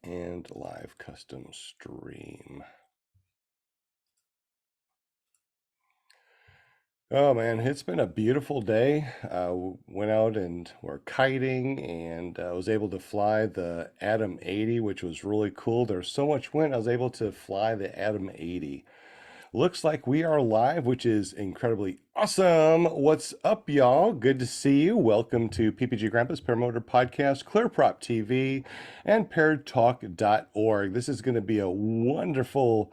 and live custom stream. Oh man, it's been a beautiful day. Went out and we're kiting and was able to fly the Atom 80, which was really cool. There's so much wind, I was able to fly the Atom 80. Looks like we are live, which is incredibly awesome. What's up, y'all? Good to see you. Welcome to PPG Grandpa's Paramotor Podcast, Clearprop TV, and pairedtalk.org. This is going to be a wonderful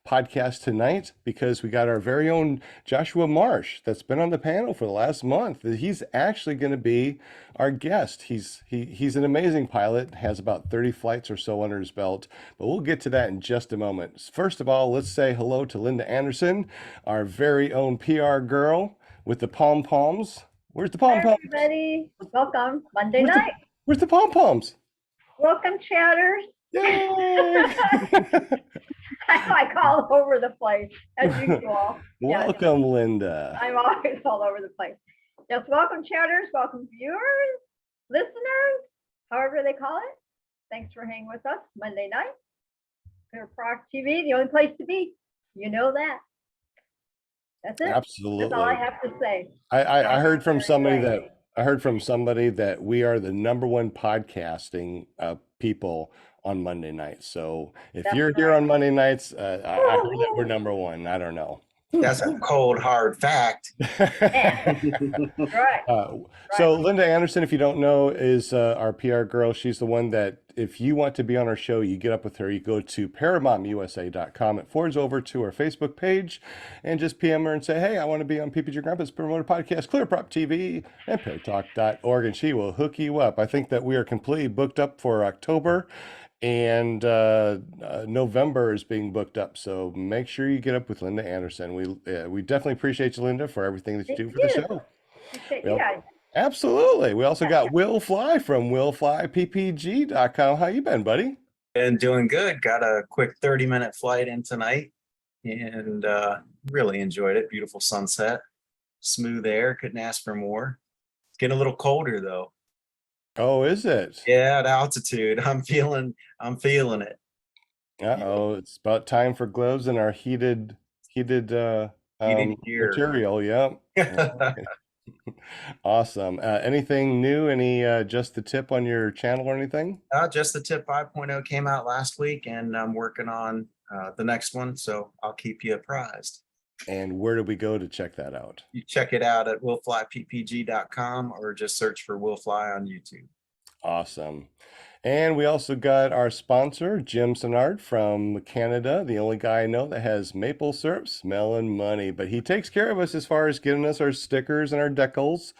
podcast tonight because we got our very own Joshua Marsh that's been on the panel for the last month. He's actually going to be our guest. He's an amazing pilot, has about 30 flights or so under his belt, but we'll get to that in just a moment. First of all, let's say hello to Linda Anderson, our very own PR girl with the pom-poms. Where's the pom-poms? Hi, everybody. Welcome. Monday night. Where's the pom-poms? Welcome, chatters. Yay! I call over the place, as usual. Welcome, Linda. I'm always all over the place. Yes, welcome, chatters. Welcome, viewers, listeners, however they call it. Thanks for hanging with us Monday night. Clearprop TV, the only place to be. You know that. That's it. Absolutely. That's all I have to say. I heard from somebody that we are the #1 podcasting people on Monday nights. So if you're here on Monday nights, I heard that we're #1. I don't know. That's a cold, hard fact. Right. So Linda Anderson, if you don't know, is our PR girl. She's the one that if you want to be on our show, you get up with her. You go to paramomusa.com. It forwards over to our Facebook page and just PM her and say, hey, I want to be on PPG Grandpa's Promoter Podcast, Clearprop TV, and pairedtalk.org, and she will hook you up. I think that we are completely booked up for October. And November is being booked up, so make sure you get up with Linda Anderson. We definitely appreciate you, Linda, for everything that you do for the show. Yeah. Absolutely. We also got Will Fly from willflyppg.com. How you been, buddy? Been doing good. Got a quick 30-minute flight in tonight, and really enjoyed it. Beautiful sunset, smooth air. Couldn't ask for more. It's getting a little colder though. Oh, is it? Yeah, at altitude. I'm feeling it. Uh-oh, it's about time for gloves and our heated gear. Material. Yeah. Awesome. Anything new? Any just the tip on your channel or anything? Just the tip 5.0 came out last week, and I'm working on the next one, so I'll keep you apprised. And where do we go to check that out? You check it out at willflyppg.com or just search for Will Fly on YouTube. Awesome. And we also got our sponsor, Jim Sennard from Canada, the only guy I know that has maple syrup, smell, and money. But he takes care of us as far as getting us our stickers and our decals.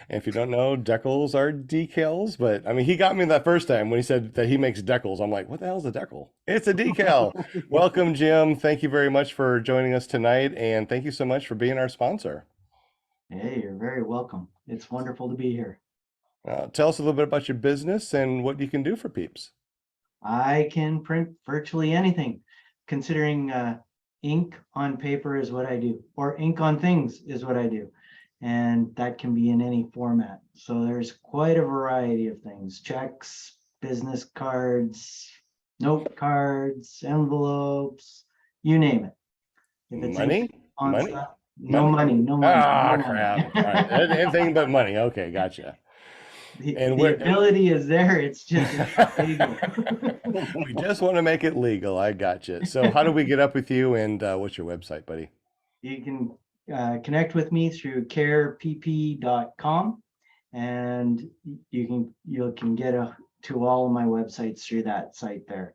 And if you don't know, decals are decals. But I mean, he got me that first time when he said that he makes decals. I'm like, what the hell is a decal? It's a decal. Welcome, Jim. Thank you very much for joining us tonight. And thank you so much for being our sponsor. Hey, you're very welcome. It's wonderful to be here. Tell us a little bit about your business and what you can do for peeps. I can print virtually anything, considering ink on paper is what I do, or ink on things is what I do. And that can be in any format. So there's quite a variety of things: checks, business cards, note cards, envelopes, you name it. If it's money? money? No money. Ah, no crap. All right. Anything but money. Okay, gotcha. The ability is there. It's just legal. We just want to make it legal. I gotcha. So how do we get up with you, and what's your website, buddy? You can connect with me through carepp.com, and you can get to all of my websites through that site there.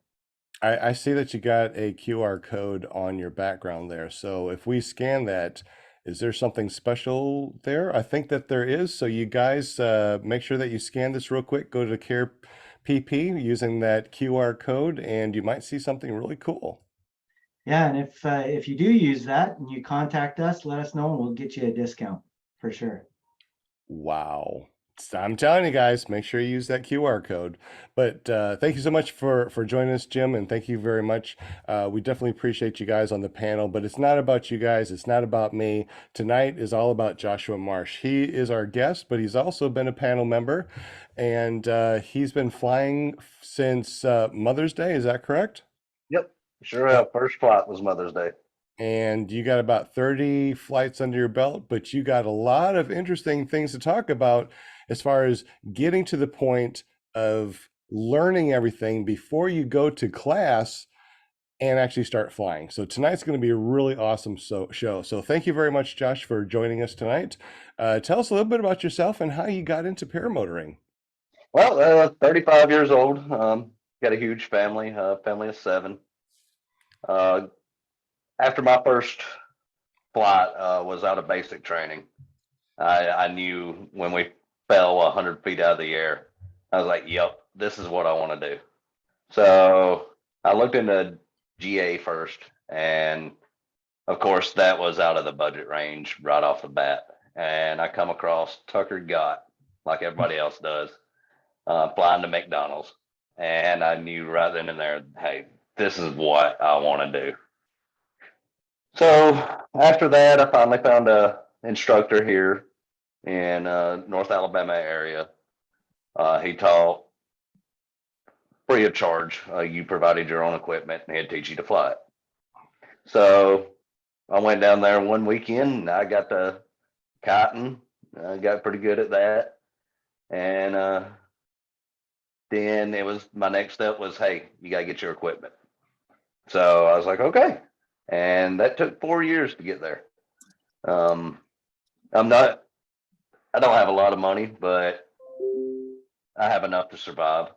I see that you got a QR code on your background there. So if we scan that, is there something special there? I think that there is. So you guys make sure that you scan this real quick. Go to Care PP using that QR code, and you might see something really cool. Yeah, and if you do use that and you contact us, let us know, and we'll get you a discount for sure. Wow. So I'm telling you guys, make sure you use that QR code. But thank you so much for joining us, Jim, and thank you very much. We definitely appreciate you guys on the panel, but it's not about you guys. It's not about me. Tonight is all about Joshua Marsh. He is our guest, but he's also been a panel member, and he's been flying since Mother's Day. Is that correct? Yep, sure have. First flight was Mother's Day. And you got about 30 flights under your belt, but you got a lot of interesting things to talk about as far as getting to the point of learning everything before you go to class and actually start flying. So tonight's going to be a really awesome show. So thank you very much, Josh, for joining us tonight. Tell us a little bit about yourself and how you got into paramotoring. Well, 35 years old. Got a huge family, family of 7. After my first flight was out of basic training, I knew when we fell 100 feet out of the air, I was like, yep, this is what I want to do. So I looked into GA first, and of course that was out of the budget range right off the bat. And I come across Tucker Gott, like everybody else does, flying to McDonald's. And I knew right then and there, hey, this is what I want to do. So after that, I finally found a instructor here in North Alabama area. He taught free of charge. You provided your own equipment, and he'd teach you to fly it. So I went down there one weekend, and I got the kiting. I got pretty good at that. And then it was my next step was, hey, you got to get your equipment. So I was like, okay. And that took 4 years to get there. I don't have a lot of money, but I have enough to survive.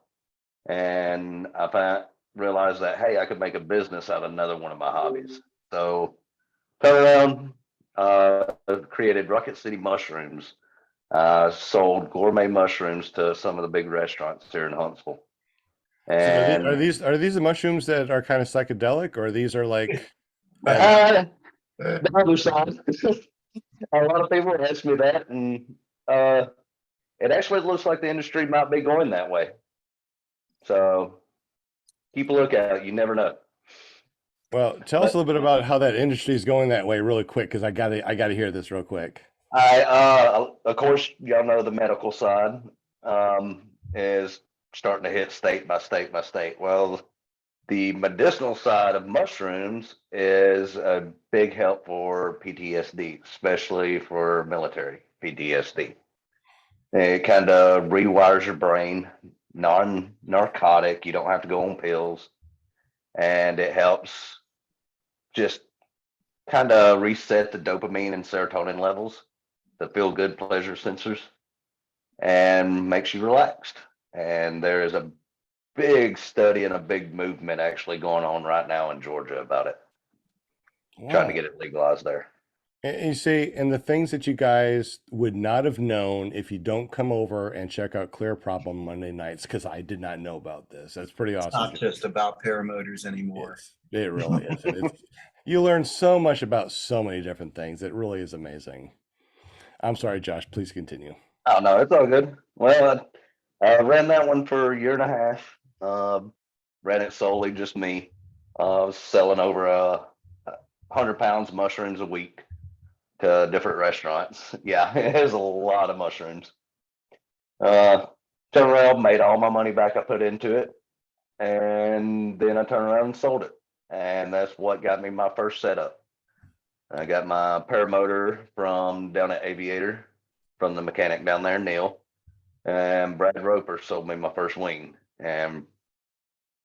And I realized that, hey, I could make a business out of another one of my hobbies. So turned around, created Rocket City Mushrooms, sold gourmet mushrooms to some of the big restaurants here in Huntsville. And So are these the mushrooms that are kind of psychedelic, or these are like the other side. A lot of people ask me that, and it actually looks like the industry might be going that way. So keep a lookout. You never know. Well, tell us a little bit about how that industry is going that way really quick, because I gotta hear this real quick. Of course, y'all know the medical side is starting to hit state by state by state. Well, the medicinal side of mushrooms is a big help for PTSD, especially for military PTSD. It kind of rewires your brain, non-narcotic. You don't have to go on pills, and it helps just kind of reset the dopamine and serotonin levels, the feel good pleasure sensors, and makes you relaxed. And there is a big study and a big movement actually going on right now in Georgia about it, trying to Wow. get it legalized there. And you see, and the things that you guys would not have known if you don't come over and check out Clear Prop on Monday nights, because I did not know about this. That's pretty awesome. Not just about paramotors anymore. It really is. You learn so much about so many different things. It really is amazing. I'm sorry, Josh, please continue. Oh no, it's all good. Well, I ran that one for a year and a half. Ran it solely just me. I was selling over 100 pounds of mushrooms a week to different restaurants. Yeah, it was a lot of mushrooms. Turned around, made all my money back I put into it, and then I turned around and sold it. And that's what got me my first setup. I got my paramotor from down at Aviator, from the mechanic down there, Neil. And Brad Roper sold me my first wing. And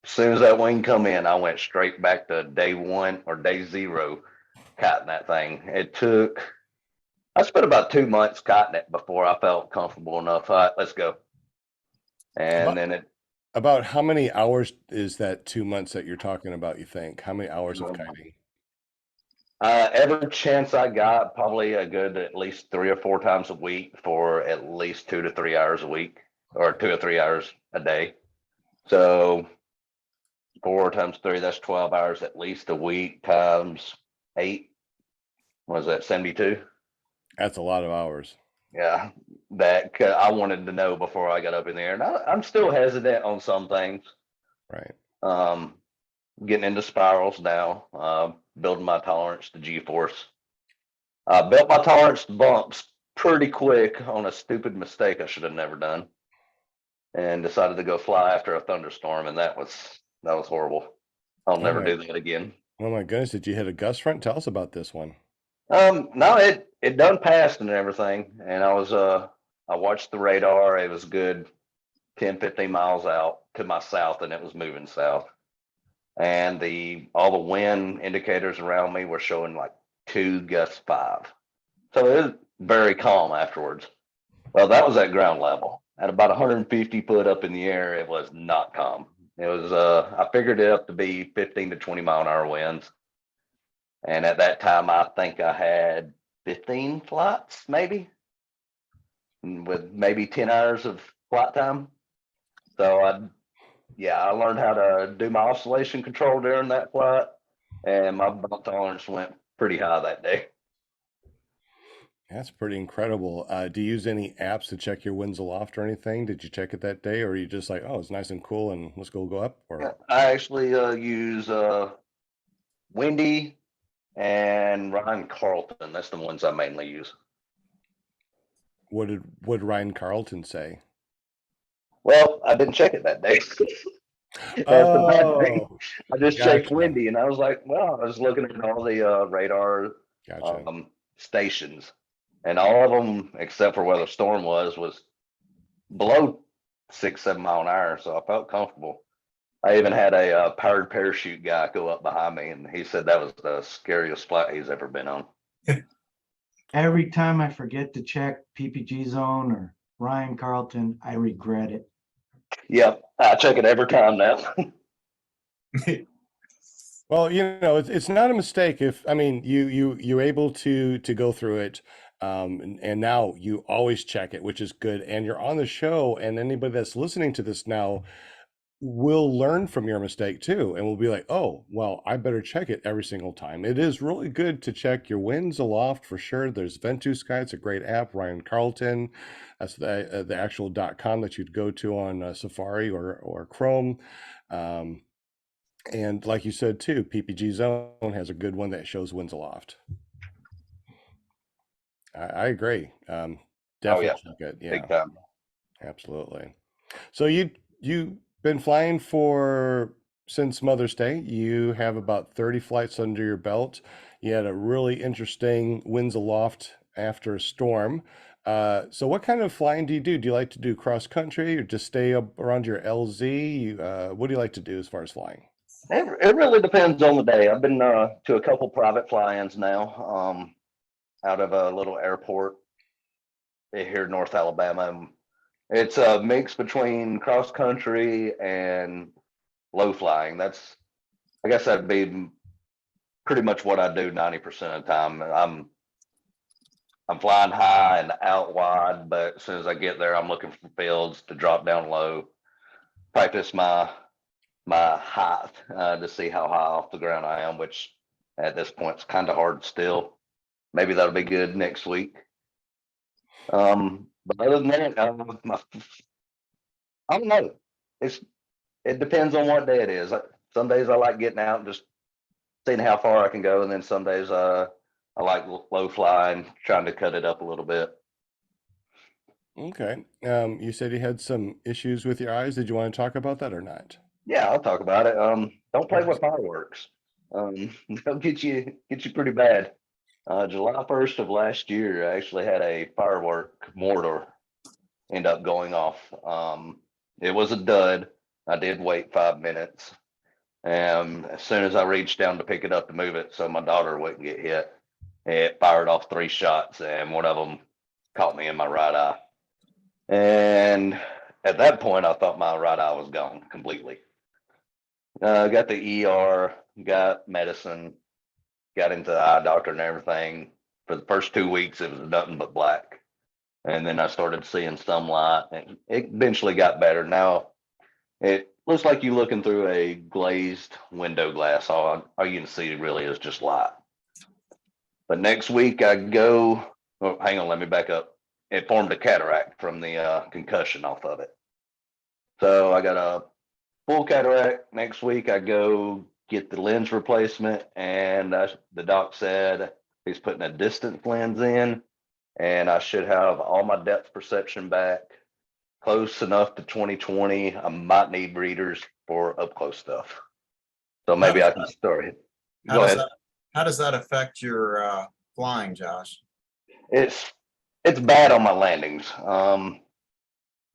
as soon as that wing come in, I went straight back to day 1 or day 0 kiting that thing. I spent about 2 months kiting it before I felt comfortable enough. All right, let's go. And then About how many hours is that 2 months that you're talking about, you think? How many hours of kiting? every chance I got, probably a good at least 3 or 4 times a week for at least 2 to 3 hours a week, or 2 or 3 hours a day. So 4 times 3, that's 12 hours at least a week, times 8. Was that 72? That's a lot of hours. Yeah, I wanted to know before I got up in the air, and I'm still hesitant on some things. Right. Um, Getting into spirals now, building my tolerance to G-force. I built my tolerance to bumps pretty quick on a stupid mistake I should have never done, and decided to go fly after a thunderstorm, and that was horrible. I'll Oh never my, do that again. oh my goodness, did you hit a gust front? Tell us about this one. No, it done passed and everything, and I watched the radar. It was good 10, 15 miles out to my south, and it was moving south. And all the wind indicators around me were showing like 2 gust 5. So it was very calm afterwards. Well, that was at ground level. At about 150 foot up in the air, it was not calm. It was I figured it up to be 15 to 20 mile an hour winds. And at that time I think I had 15 flights, maybe, with maybe 10 hours of flight time. So I learned how to do my oscillation control during that flight, and my bump tolerance went pretty high that day. That's pretty incredible. Do you use any apps to check your winds aloft or anything? Did you check it that day, or are you just like, oh, it's nice and cool and let's go up? Or I actually use Windy and Ryan Carlton. That's the ones I mainly use. what did Ryan Carlton say? Well, I didn't check it that day. That's the bad thing. Oh, I just checked gotcha, Windy, and I was like, well, I was looking at all the radar gotcha. stations, and all of them, except for where the storm was below 6, 7 mile an hour. So I felt comfortable. I even had a powered parachute guy go up behind me, and he said that was the scariest flight he's ever been on. Every time I forget to check PPG zone or Ryan Carlton, I regret it. Yep, I check it every time now. Well, it's not a mistake if, I mean, you're able to go through it, and now you always check it, which is good. And you're on the show, and anybody that's listening to this now will learn from your mistake too, and will be like, oh, well, I better check it every single time. It is really good to check your winds aloft for sure. There's Ventus Sky, it's a great app. Ryan Carlton, that's the actual .com that you'd go to on Safari or Chrome. And like you said too, PPG Zone has a good one that shows winds aloft. I agree. Oh Definitely yeah, check it. Yeah, big time. absolutely. So you been flying for since Mother's Day. You have about 30 flights under your belt. You had a really interesting winds aloft after a storm. So what kind of flying do you do? Do you like to do cross country or just stay up around your LZ? What do you like to do as far as flying? It really depends on the day. I've been to a couple private fly-ins now, out of a little airport here in North Alabama. It's a mix between cross country and low flying. I guess that'd be pretty much what I do 90% of the time. I'm flying high and out wide, but as soon as I get there, I'm looking for fields to drop down low, practice my height to see how high off the ground I am, which at this point is kind of hard still. Maybe that'll be good next week. But other than that, I don't know. It depends on what day it is. Some days I like getting out and just seeing how far I can go, and then some days I like low flying, trying to cut it up a little bit. Okay. You said you had some issues with your eyes. Did you want to talk about that or not? Yeah, I'll talk about it. Don't play with fireworks. They'll get you pretty bad. July 1st of last year, I actually had a firework mortar end up going off. It was a dud. I did wait 5 minutes. And as soon as I reached down to pick it up to move it so my daughter wouldn't get hit, it fired off 3 shots, and one of them caught me in my right eye. And at that point, I thought my right eye was gone completely. Got the ER, got medicine, got into the eye doctor and everything. For the first 2 weeks, it was nothing but black. And then I started seeing some light, and it eventually got better. Now it looks like you're looking through a glazed window glass. All you can see really is just light. But next week I go, oh, hang on, let me back up. it formed a cataract from the concussion off of it. So I got a full cataract. Next week I go get the lens replacement, and the doc said he's putting a distance lens in, and I should have all my depth perception back close enough to 20/20. I might need readers for up close stuff. So maybe I can start it. How Go does ahead. that, how does that affect your flying, Josh? It's bad on my landings.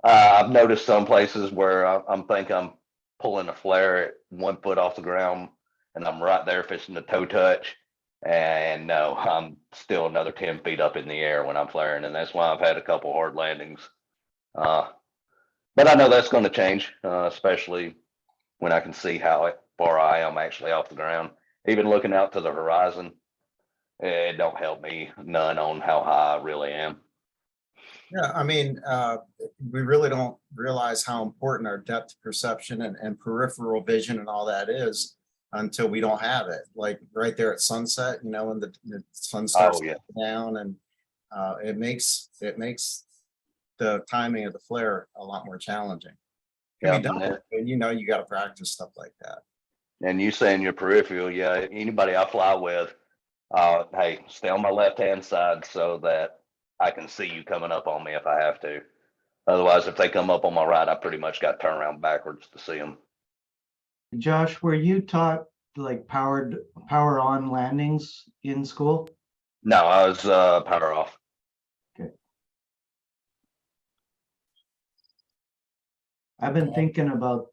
I've noticed some places where I'm think I'm pulling a flare at 1 foot off the ground, and I'm right there fishing the toe touch. And no, I'm still another 10 feet up in the air when I'm flaring, and that's why I've had a couple hard landings. But I know that's going to change, especially when I can see how far I am actually off the ground. Even looking out to the horizon, it don't help me none on how high I really am. Yeah, I mean, we really don't realize how important our depth perception and peripheral vision and all that is until we don't have it. Like right there at sunset, you know, when the sun starts Oh yeah. down, and it makes the timing of the flare a lot more challenging. Can be Yeah, done, and you know, you got to practice stuff like that. and you saying your peripheral, yeah, anybody I fly with, hey, stay on my left hand side so that I can see you coming up on me if I have to. Otherwise, if they come up on my right, I pretty much got to turn around backwards to see them. Josh, were you taught like power on landings in school? No, I was power off. I've been thinking about,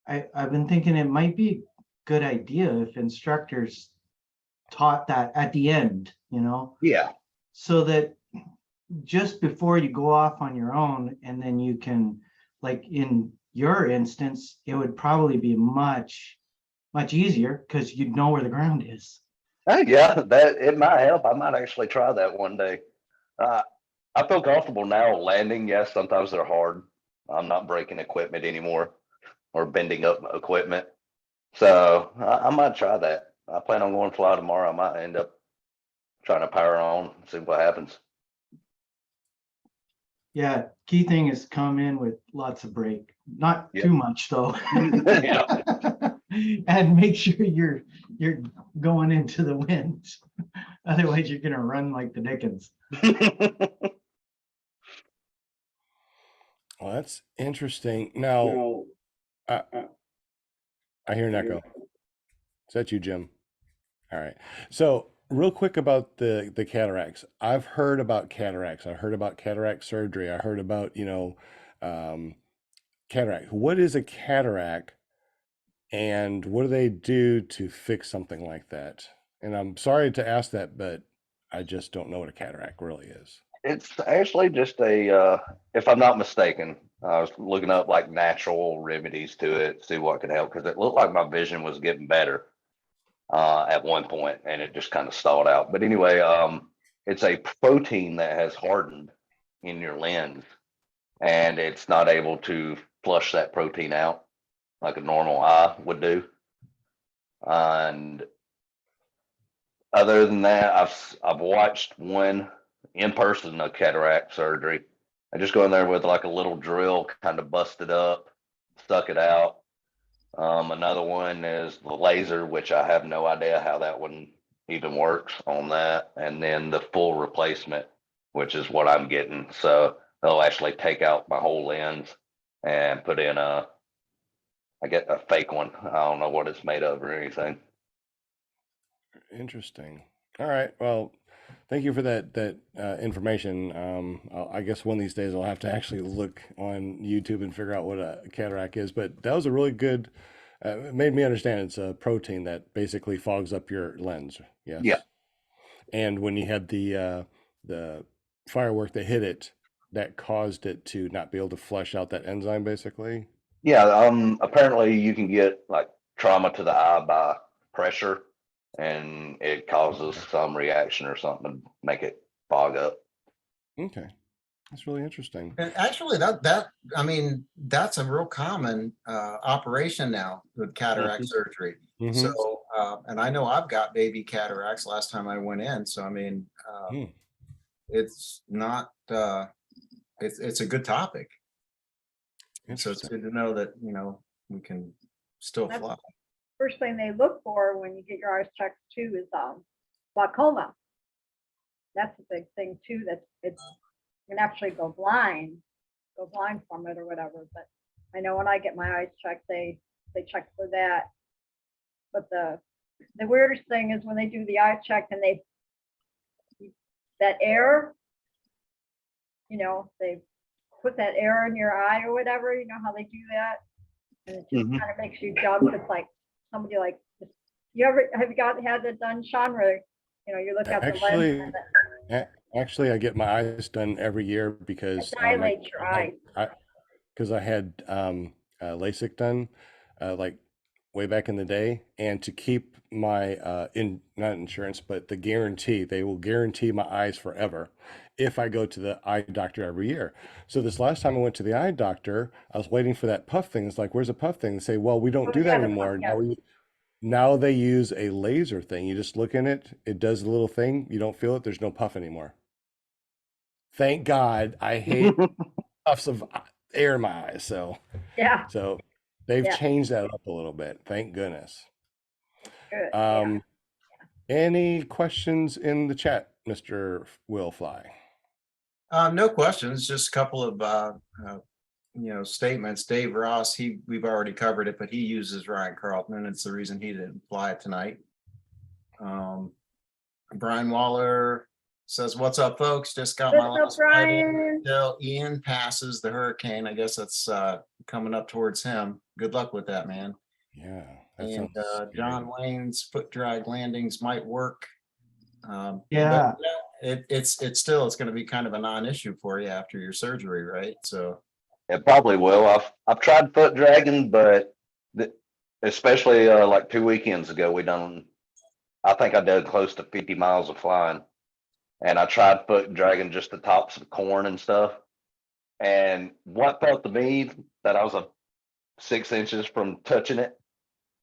I've been thinking it might be a good idea if instructors taught that at the end, you know, Yeah. so that just before you go off on your own, and then you can, like in your instance, it would probably be much easier because you'd know where the ground is. Yeah, that it might help. I might actually try that one day. I feel comfortable now landing. Yes, sometimes they're hard. I'm not breaking equipment anymore or bending up equipment. So I might try that. I plan on going to fly tomorrow. I might end up trying to power on, see what happens. Yeah, key thing is come in with lots of brake, not Yep. too much though. Yeah. And make sure you're going into the wind. Otherwise, you're gonna run like the Dickens. Well, that's interesting. Now, I hear an echo. Is that you, Jim? All right. So, real quick about the cataracts. I've heard about cataracts. I heard about cataract surgery. I heard about, cataract. What is a cataract, and what do they do to fix something like that? And I'm sorry to ask that, but I just don't know what a cataract really is. It's actually just if I'm not mistaken, I was looking up like natural remedies to it, see what could help, because it looked like my vision was getting better at one point, and it just kind of stalled out. But anyway, it's a protein that has hardened in your lens, and it's not able to flush that protein out like a normal eye would do. And other than that, I've watched one in person of cataract surgery. I just go in there with like a little drill, kind of bust it up, suck it out. Another one is the laser, which I have no idea how that one even works on that. And then the full replacement, which is what I'm getting. So they'll actually take out my whole lens and put in I get a fake one. I don't know what it's made of or anything. Interesting. All right. Well, thank you for that information. I guess one of these days I'll have to actually look on YouTube and figure out what a cataract is. But that was a really good. It made me understand it's a protein that basically fogs up your lens. Yes. Yeah. And when you had the firework that hit it, that caused it to not be able to flush out that enzyme, basically. Yeah. Apparently you can get like trauma to the eye by pressure, and it causes some reaction or something to make it fog up. Okay. That's really interesting. And actually, I mean, that's a real common operation now with cataract surgery. Mhm. So, and I know I've got baby cataracts last time I went in. So, I mean, it's not it's a good topic. And so it's Interesting. good to know that, we can still That's- fly. First thing they look for when you get your eyes checked too is glaucoma. That's a big thing too, that it's, you can actually go blind from it or whatever, but I know when I get my eyes checked, they check for that. But the weirdest thing is when they do the eye check and that air, they put that air in your eye or whatever, you know how they do that? And it just Mhm. kind of makes you jump. It's like somebody have you had that done, Sean, where, you look at the lens Actually, and actually, I get my eyes done every year it because dilates your eyes. I had LASIK done like way back in the day, and to keep my not insurance, but the guarantee, they will guarantee my eyes forever if I go to the eye doctor every year. So this last time I went to the eye doctor, I was waiting for that puff thing. It's like, where's the puff thing? They say, well, we don't Oh, do yeah, that the anymore. puff, yeah. Now they use a laser thing. You just look in it, it does the little thing. You don't feel it. There's no puff anymore. Thank God. I hate puffs of air in my eyes. So Yeah, they've Yeah. changed that up a little bit. Thank goodness. good. Yeah. Any questions in the chat, Mr. Will Fly? No questions, just a couple of statements. Dave Ross, we've already covered it, but he uses Ryan Carlton, and it's the reason he didn't fly it tonight. Brian Waller says, "What's up, folks? Just got my What's up, last flight in Brian? until Ian passes the hurricane. I guess that's coming up towards him. Good luck with that, man." Yeah, that And sounds scary. John Wayne's foot drag landings might work. Yeah. But, it's going to be kind of a non-issue for you after your surgery, right? So It probably will. I've tried foot dragging, but especially like 2 weekends ago, I think I did close to 50 miles of flying, and I tried foot dragging just the tops of corn and stuff. And what felt to me that I was 6 inches from touching it.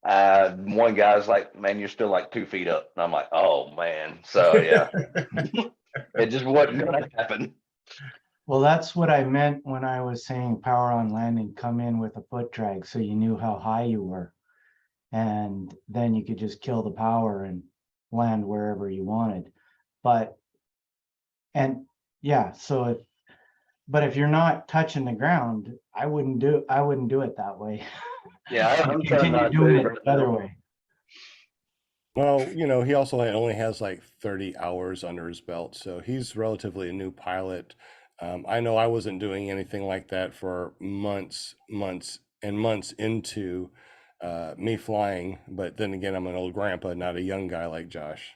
One guy's like, "Man, you're still like 2 feet up." And I'm like, "Oh man." So yeah, it just wasn't gonna happen. Well, that's what I meant when I was saying power on landing, come in with a foot drag so you knew how high you were. And then you could just kill the power and land wherever you wanted. But if you're not touching the ground, I wouldn't do it that way. Yeah, I'm trying Continue not doing to. it the other way. Well, he also only has like 30 hours under his belt, so he's relatively a new pilot. I know I wasn't doing anything like that for months and months into me flying, but then again, I'm an old grandpa, not a young guy like Josh.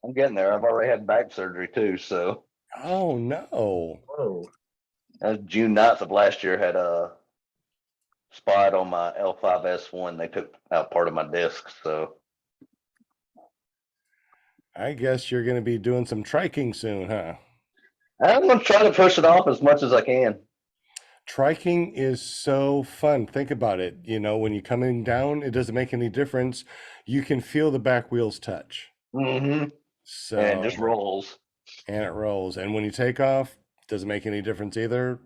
I'm getting there. I've already had back surgery too. So Oh no. whoa. that was June 9th of last year. Had a spot on my L5S1. They took out part of my disc. So I guess you're going to be doing some triking soon, huh? I'm gonna try to push it off as much as I can. Triking is so fun. Think about it. When you're coming down, it doesn't make any difference. You can feel the back wheels touch. Mm-hmm. So And it just rolls. and it rolls. And when you take off, doesn't make any difference either.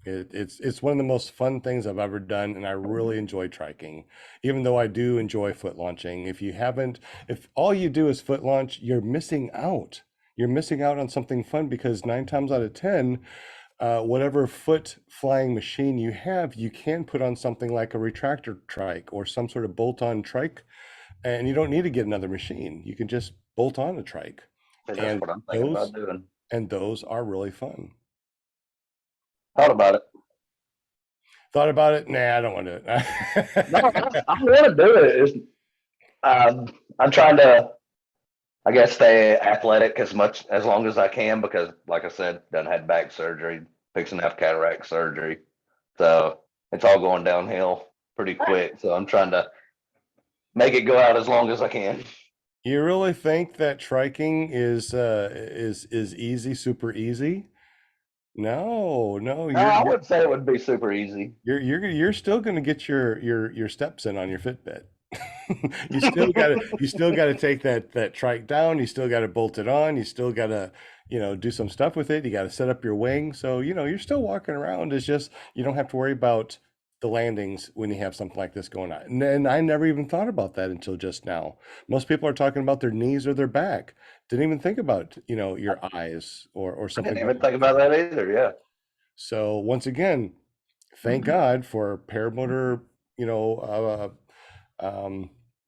It's one of the most fun things I've ever done, and I really enjoy triking, even though I do enjoy foot launching. If all you do is foot launch, you're missing out. You're missing out on something fun because 9 times out of 10, whatever foot flying machine you have, you can put on something like a retractor trike or some sort of bolt-on trike, and you don't need to get another machine. You can just bolt on a trike. And And that's what I'm thinking those about doing. and those are really fun. Thought about it. Thought about it? Nah, I don't want to do it. No, I want to do it. I'm trying to, I guess, stay athletic as long as I can because, like I said, done had back surgery, fixing to have cataract surgery, so it's all going downhill pretty quick. So I'm trying to make it go out as long as I can. You really think that triking is easy, super easy? No, I would say it would be super easy. you're still going to get your steps in on your Fitbit. You still got to take that trike down. You still got to bolt it on. You still got to do some stuff with it. You got to set up your wing. So, you're still walking around. It's just, you don't have to worry about the landings when you have something like this going on. And I never even thought about that until just now. Most people are talking about their knees or their back. Didn't even think about, your eyes or I something. didn't even think about that either. Yeah. So once again, thank God for Paramotor, you know,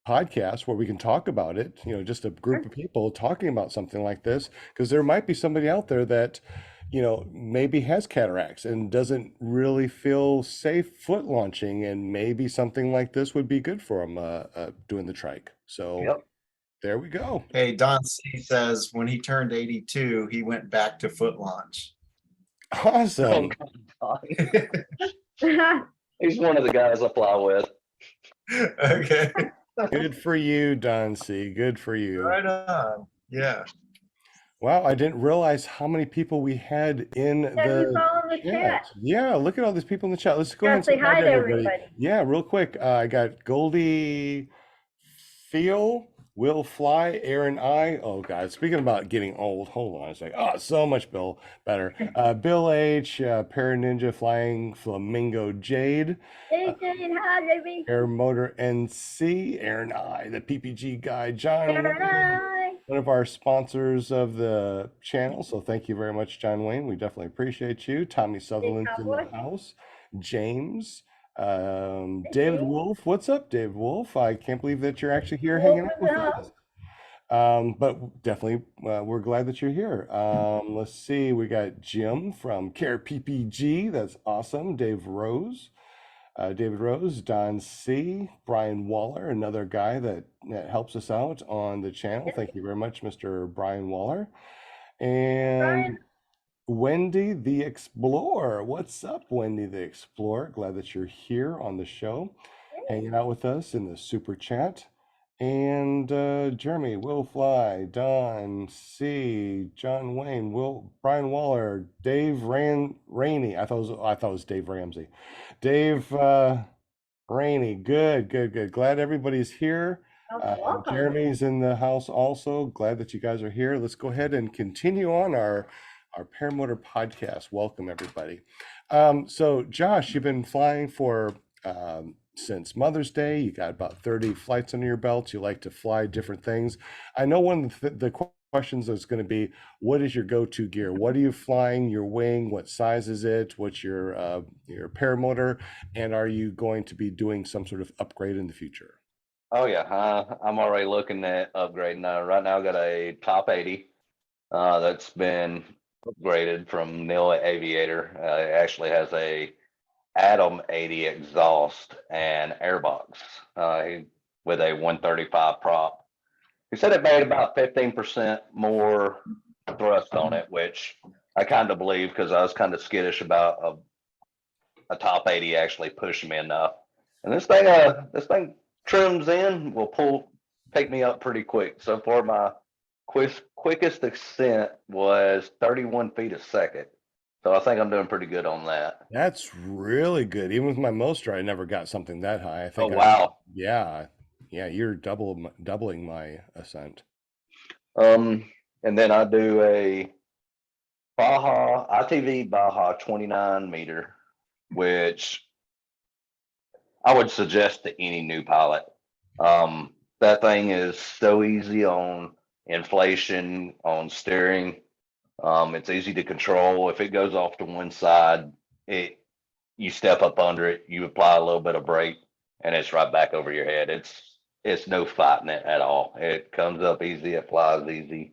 podcast where we can talk about it, just a group of people talking about something like this, because there might be somebody out there that, maybe has cataracts and doesn't really feel safe foot launching, and maybe something like this would be good for them doing the trike. So Yep. there we go. Hey, Don C says when he turned 82, he went back to foot launch. Awesome. He's one of the guys I fly with. Okay. Good for you, Don C. Good for you. Right on. Yeah. Wow, I didn't realize how many people we had in Yeah, you the all in the chat. chat. Yeah, look at all these people in the chat. Let's go Gotta ahead and say hi to everybody. Yeah, real quick. I got Goldie Feel, Will Fly, Aaron I. Oh God, speaking about getting old, hold on a second. Oh, so much better. Bill H, Paraninja Flying Flamingo Jade, Hey, Jane, hi, baby. Paramotor NC, Aaron I, the PPG guy, John Aaron, Wayne, hi. one of our sponsors of the channel. So thank you very much, John Wayne. We definitely appreciate you. Tommy Sutherland's in the Cowboy. house. James, David James. Wolf. What's up, David Wolf? I can't believe that you're actually here Wolf hanging out in with the us. But definitely, we're glad that you're here. Let's see. We got Jim from Care PPG. That's awesome. David Rose, Don C, Brian Waller, another guy that helps us out on the channel. Thank you very much, Mr. Brian Waller. And Brian. Wendy the Explorer. What's up, Wendy the Explorer? Glad that you're here on the show, hanging out with us in the super chat. And Jeremy, Will Fly, Don C, John Wayne, Brian Waller, Dave Rainey. I thought it was Dave Ramsey. Dave Rainey. Good. Glad everybody's here. Welcome. Jeremy's in the house also. Glad that you guys are here. Let's go ahead and continue on our Paramotor podcast. Welcome everybody. So Josh, you've been flying for since Mother's Day. You got about 30 flights under your belt. You like to fly different things. I know one of the questions is going to be, what is your go-to gear? What are you flying? Your wing? What size is it? What's your paramotor? And are you going to be doing some sort of upgrade in the future? Oh yeah, I'm already looking at upgrading. Right now, I got a top 80 that's been upgraded from Neil Aviator. It actually has a Atom 80 exhaust and airbox with a 135 prop. He said it made about 15% more thrust on it, which I kind of believe because I was kind of skittish about a top 80 actually pushing me enough. And this thing trims in, will take me up pretty quick. So far, my quickest ascent was 31 feet a second. So I think I'm doing pretty good on that. That's really good. Even with my Mostra, I never got something that high. I think. Oh wow! Yeah, you're doubling my ascent. And then I do a Baja ITV Baja 29 meter, which I would suggest to any new pilot. That thing is so easy on inflation, on steering. It's easy to control. If it goes off to one side, you step up under it, you apply a little bit of brake, and it's right back over your head. It's no fighting it at all. It comes up easy, it flies easy.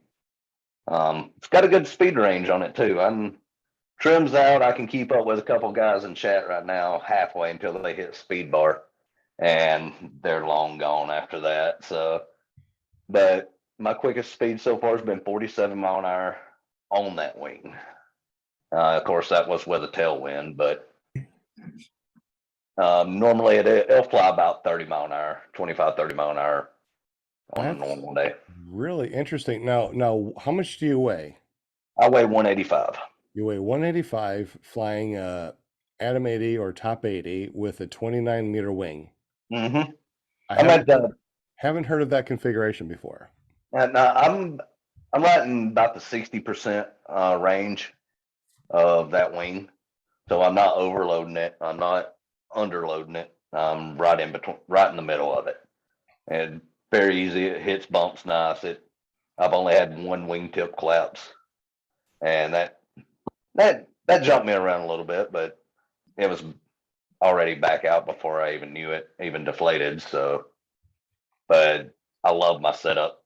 It's got a good speed range on it too. Trims out. I can keep up with a couple guys in chat right now halfway until they hit speed bar, and they're long gone after that. So, but my quickest speed so far has been 47 mile an hour on that wing. Of course, that was with a tailwind, but normally it'll fly about 30 mile an hour, 25, 30 mile an hour on a normal day. Really interesting. Now, how much do you weigh? I weigh 185. You weigh 185 flying Atom 80 or Top 80 with a 29-meter wing. Mm-hmm. I haven't heard of that configuration before. And I'm right in about the 60% range of that wing. So I'm not overloading it. I'm not underloading it. I'm right in between, right in the middle of it. And very easy. It hits bumps nice. I've only had one wingtip collapse, and that jumped me around a little bit, but it was already back out before I even knew it, even deflated. So, but I love my setup,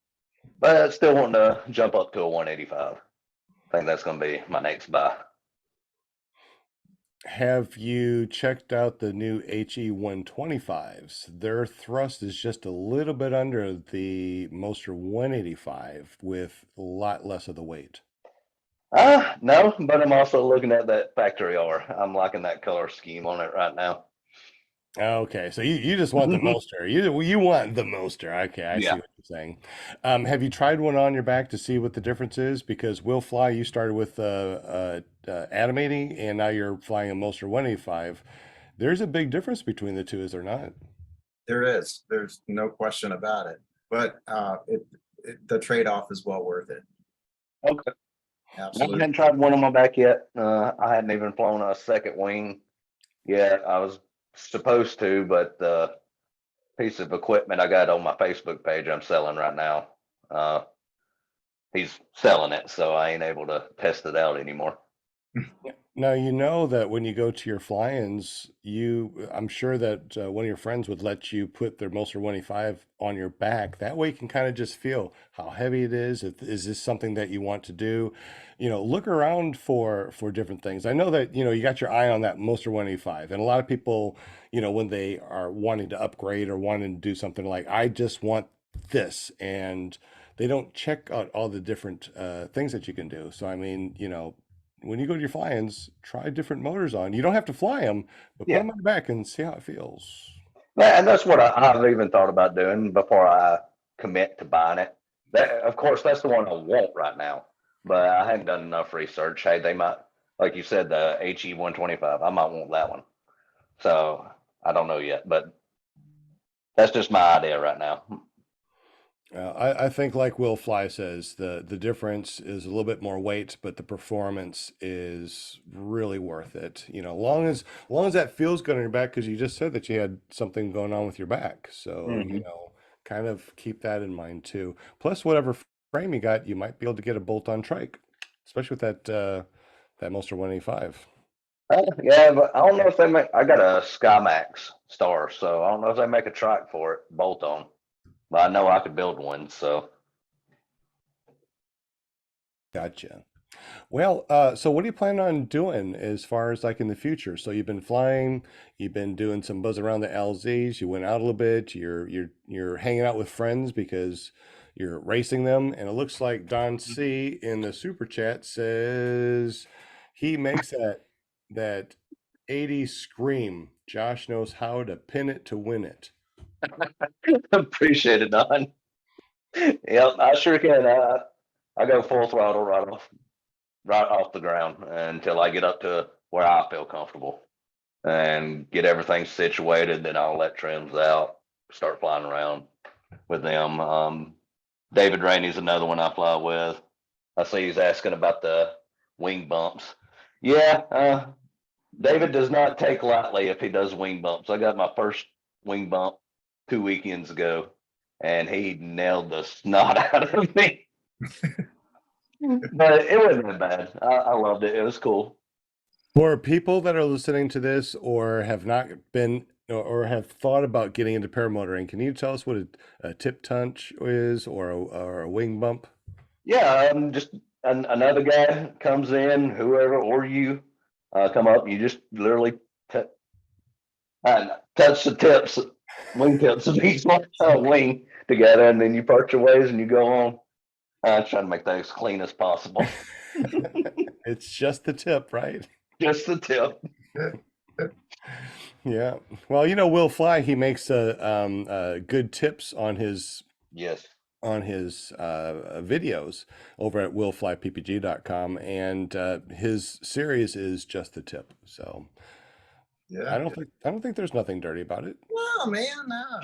but I still want to jump up to a 185. I think that's going to be my next buy. Have you checked out the new HE 125s? Their thrust is just a little bit under the Moster 185 with a lot less of the weight. No, but I'm also looking at that factory R. I'm liking that color scheme on it right now. Okay, so you just want the Moster. You want the Moster. Okay, I see Yeah. what you're saying. Have you tried one on your back to see what the difference is? Because Will Fly, you started with Atom 80, and now you're flying a Moster 185. There's a big difference between the two, is there not? There is. There's no question about it. But the trade-off is well worth it. Okay. I Absolutely. haven't tried one on my back yet. I hadn't even flown a second wing yet. I was supposed to, but the piece of equipment I got on my Facebook page I'm selling right now. He's selling it, so I ain't able to test it out anymore. Now, you know that when you go to your fly-ins, I'm sure that one of your friends would let you put their Moser 185 on your back. That way you can kind of just feel how heavy it is. Is this something that you want to do? Look around for different things. I know that, you got your eye on that Moser 185, and a lot of people, when they are wanting to upgrade or wanting to do something like, I just want this, and they don't check out all the different things that you can do. So, I mean, when you go to your fly-ins, try different motors on. You don't have to fly them, but put Yeah. them on your back and see how it feels. Yeah, and that's what I've even thought about doing before I commit to buying it. Of course, that's the one I want right now, but I haven't done enough research. Hey, they might, like you said, the HE 125. I might want that one. So I don't know yet, but that's just my idea right now. I think, like Will Fly says, the difference is a little bit more weight, but the performance is really worth it. Long as that feels good on your back, because you just said that you had something going on with your back. So, Mhm. kind of keep that in mind too. Plus, whatever frame you got, you might be able to get a bolt-on trike, especially with that Monster 185. Yeah, but I don't know if they make. I got a SkyMax Star, so I don't know if they make a trike for it, bolt on. But I know I could build one. So Gotcha. Well, so what are you planning on doing as far as like in the future? So you've been flying, you've been doing some buzz around the LZs, you went out a little bit, you're hanging out with friends because you're racing them, and it looks like Don C in the super chat says he makes that 80 scream. Josh knows how to pin it to win it. appreciate it, Don. Yep, I sure can. I go full throttle right off the ground until I get up to where I feel comfortable and get everything situated. Then I'll let trims out, start flying around with them. David Rainey's another one I fly with. I see he's asking about the wing bumps. Yeah, David does not take lightly if he does wing bumps. I got my first wing bump 2 weekends ago, and he nailed the snot out of me. But it wasn't that bad. I loved it. It was cool. For people that are listening to this or have not been or have thought about getting into paramotoring, can you tell us what a tip tunch is or a wing bump? Yeah, just another guy comes in, whoever or you come up. You just literally t- touch the tips, wing tips of each wing together, and then you part your ways and you go on. Trying to make that as clean as possible. It's just the tip, right? Just the tip. Yeah. Well, Will Fly, he makes good tips Yes. on his videos over at willflyppg.com, and his series is just the tip. So Yeah. I don't think there's nothing dirty about it. Well, man, no.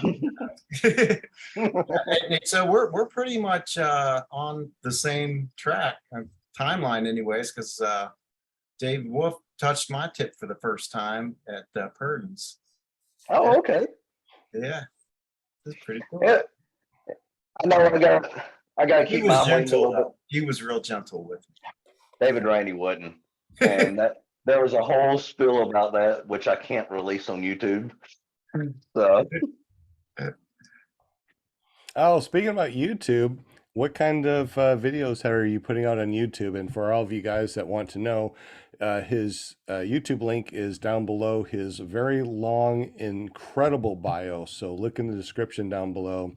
So we're pretty much on the same track timeline, anyways, because Dave Wolf touched my tip for the first time at Purdon's. Oh, okay. Yeah, it's pretty cool. Yeah, I know I gotta He keep was my wings a gentle little bit. though. He was real gentle with me. David Rainey wouldn't. And that there was a whole spiel about that, which I can't release on YouTube. So Oh, speaking about YouTube, what kind of videos are you putting out on YouTube? And for all of you guys that want to know, his YouTube link is down below his very long, incredible bio. So look in the description down below.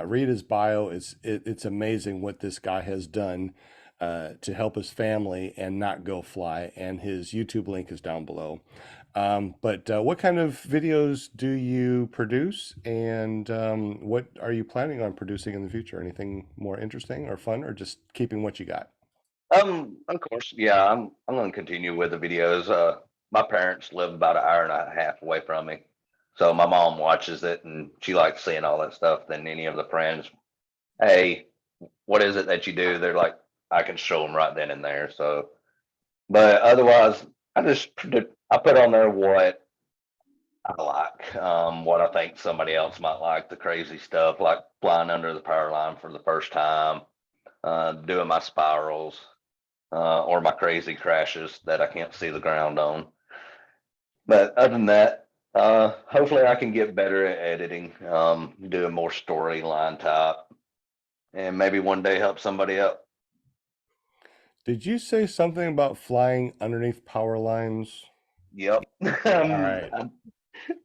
Read his bio. It's amazing what this guy has done to help his family and not go fly. And his YouTube link is down below. But what kind of videos do you produce, and what are you planning on producing in the future? Anything more interesting or fun, or just keeping what you got? of course, yeah, I'm gonna continue with the videos. My parents live about an hour and a half away from me. So my mom watches it and she likes seeing all that stuff. Then any of the friends, hey, what is it that you do? They're like, I can show them right then and there. So, but otherwise, I put on there what I like, what I think somebody else might like, the crazy stuff like flying under the power line for the first time, doing my spirals, or my crazy crashes that I can't see the ground on. But other than that, hopefully I can get better at editing, doing more storyline type, and maybe one day help somebody out. Did you say something about flying underneath power lines? Yep. All right.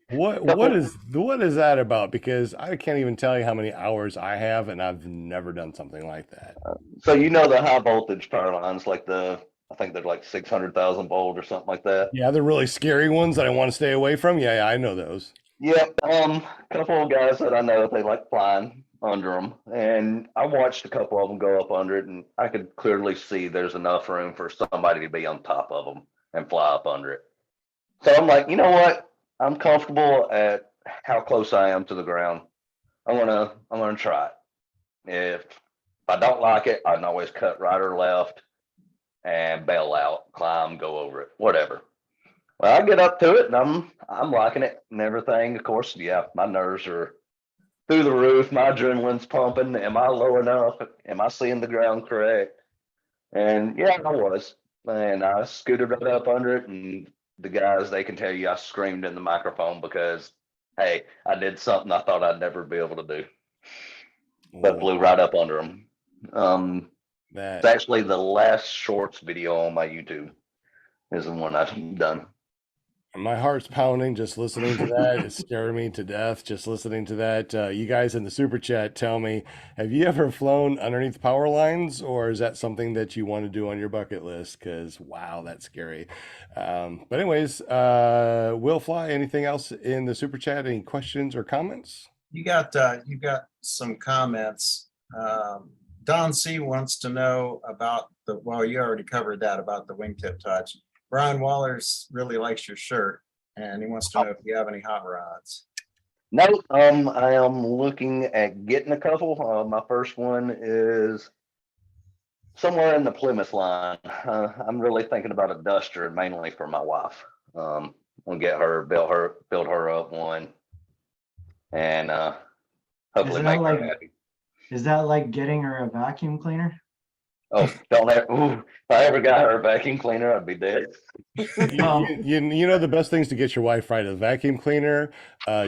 What is that about? Because I can't even tell you how many hours I have, and I've never done something like that. So you know the high voltage power lines, like I think they're like 600,000 volt or something like that. Yeah, the really scary ones that I want to stay away from. Yeah, I know those. Yep. Couple of guys that I know, they like flying under them, and I watched a couple of them go up under it, and I could clearly see there's enough room for somebody to be on top of them and fly up under it. So I'm like, you know what? I'm comfortable at how close I am to the ground. I'm gonna try it. If I don't like it, I can always cut right or left and bail out, climb, go over it, whatever. Well, I get up to it and I'm liking it and everything. Of course, yeah, my nerves are through the roof. My adrenaline's pumping. Am I low enough? Am I seeing the ground correct? And yeah, I was. And I scooted right up under it, and the guys, they can tell you I screamed in the microphone because, hey, I did something I thought I'd never be able to do, but blew right up under them. It's That actually the last shorts video on my YouTube is the one I've done. My heart's pounding just listening to that. It's scaring me to death just listening to that. You guys in the super chat tell me, have you ever flown underneath power lines, or is that something that you want to do on your bucket list? Because wow, that's scary. But anyways, Will Fly, anything else in the super chat? Any questions or comments? You got some comments. Don C wants to know about well, you already covered that about the wingtip touch. Brian Wallers really likes your shirt, and he wants to know if you have any hot rods. No, I am looking at getting a couple. My first one is somewhere in the Plymouth line. I'm really thinking about a Duster, mainly for my wife. I'll get her, build her up one, and hopefully make her happy. Is that like getting her a vacuum cleaner? Oh, don't ever, if I ever got her a vacuum cleaner, I'd be dead. You know the best things to get your wife right: a vacuum cleaner,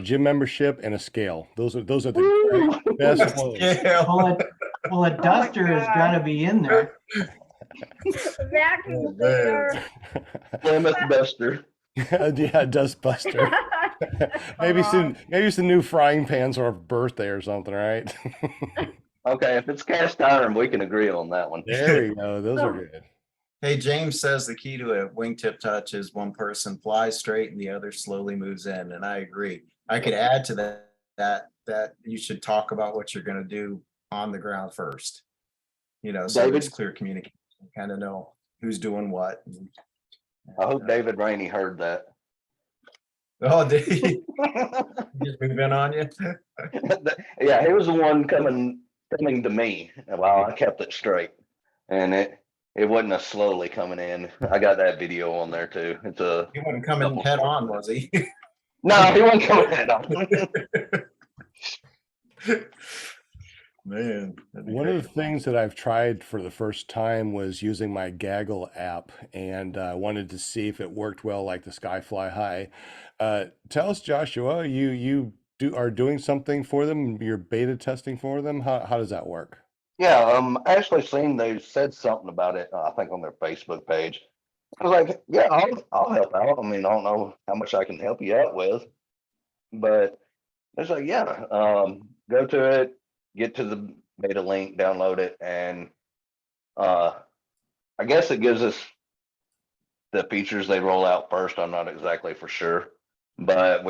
gym membership, and a scale. Those are the best ones. Yeah. Well, a duster has got to be in there. Vacuum cleaner. Plymouth Duster. Yeah, dust buster. Maybe some new frying pans for a birthday or something, right? Okay, if it's cast iron, we can agree on that one. There we go. Those are good. Hey, James says the key to a wingtip touch is one person flies straight and the other slowly moves in, and I agree. I could add to that you should talk about what you're going to do on the ground first. You know, so there's clear communication, kind of know who's doing what. I hope David Rainey heard that. Oh, did he just move in on you? Yeah, he was the one coming to me while I kept it straight, and it wasn't a slowly coming in. I got that video on there too. It's a He wasn't coming couple head smart on, minutes. was he? No, he wasn't coming head on. Man, that'd be One of great. the things that I've tried for the first time was using my Gaggle app, and wanted to see if it worked well like the Sky Fly High. Tell us, Joshua, you are doing something for them. You're beta testing for them. How does that work? Yeah, actually seen they said something about it. I think on their Facebook page. I was like, yeah, I'll help out. I mean, I don't know how much I can help you out with, but it's like, yeah, go to it, get to the beta link, download it, and uh, I guess it gives us the features they roll out first. I'm not exactly for sure, but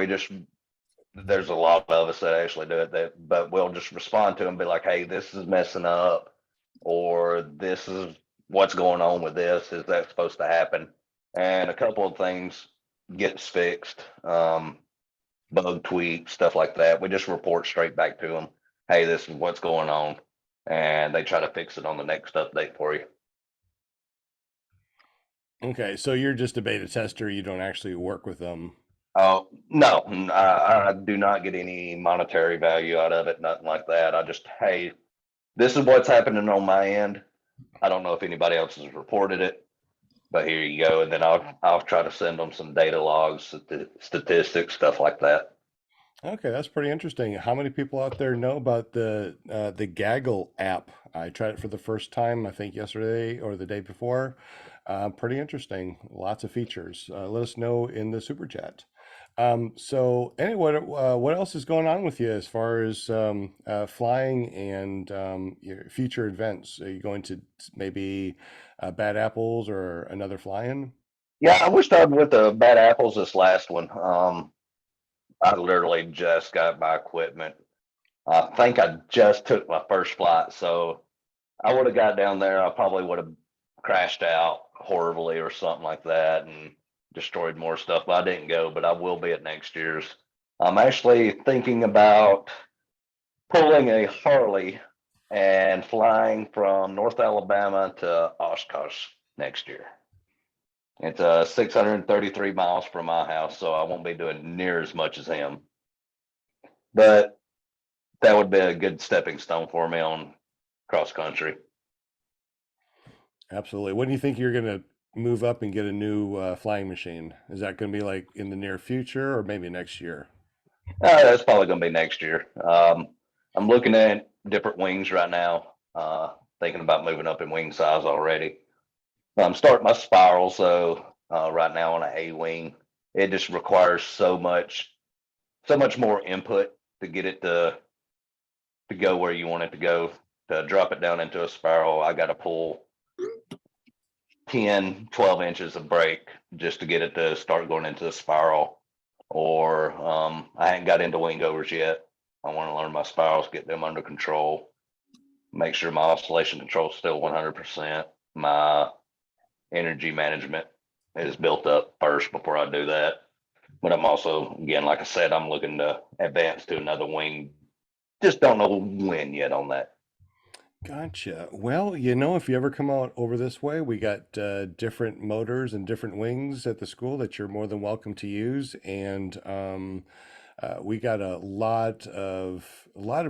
there's a lot of us that actually do it. But we'll just respond to them, be like, hey, this is messing up, or this is what's going on with this. Is that supposed to happen? And a couple of things gets fixed. Bug tweaks, stuff like that. We just report straight back to them. Hey, this is what's going on, and they try to fix it on the next update for you. Okay, so you're just a beta tester. You don't actually work with them. Oh no, I do not get any monetary value out of it, nothing like that. I just, hey, this is what's happening on my end. I don't know if anybody else has reported it, but here you go. And then I'll try to send them some data logs, statistics, stuff like that. Okay, that's pretty interesting. How many people out there know about the Gaggle app? I tried it for the first time, I think yesterday or the day before. Pretty interesting. Lots of features. Let us know in the super chat. So anyway, what else is going on with you as far as flying and your future events? Are you going to maybe Bad Apples or another fly-in? Yeah, I wished I'd with the bad apples this last one. I literally just got my equipment. I think I just took my first flight, so I would have got down there. I probably would have crashed out horribly or something like that and destroyed more stuff. But I didn't go, but I will be at next year's. I'm actually thinking about pulling a Harley and flying from North Alabama to Oshkosh next year. It's 633 miles from my house, so I won't be doing near as much as him. But that would be a good stepping stone for me on cross country. Absolutely. When do you think you're going to move up and get a new flying machine? Is that going to be like in the near future or maybe next year? That's probably going to be next year. I'm looking at different wings right now, thinking about moving up in wing size already. I'm starting my spiral, so right now on an A wing, it just requires so much more input to get it to go where you want it to go. To drop it down into a spiral, I got to pull 10, 12 inches of brake just to get it to start going into the spiral. Or I hadn't got into wing overs yet. I want to learn my spirals, get them under control, make sure my oscillation control is still 100%. My energy management is built up first before I do that. But I'm also, again, like I said, I'm looking to advance to another wing. Just don't know when yet on that. Gotcha. Well, if you ever come out over this way, we got different motors and different wings at the school that you're more than welcome to use. And we got a lot of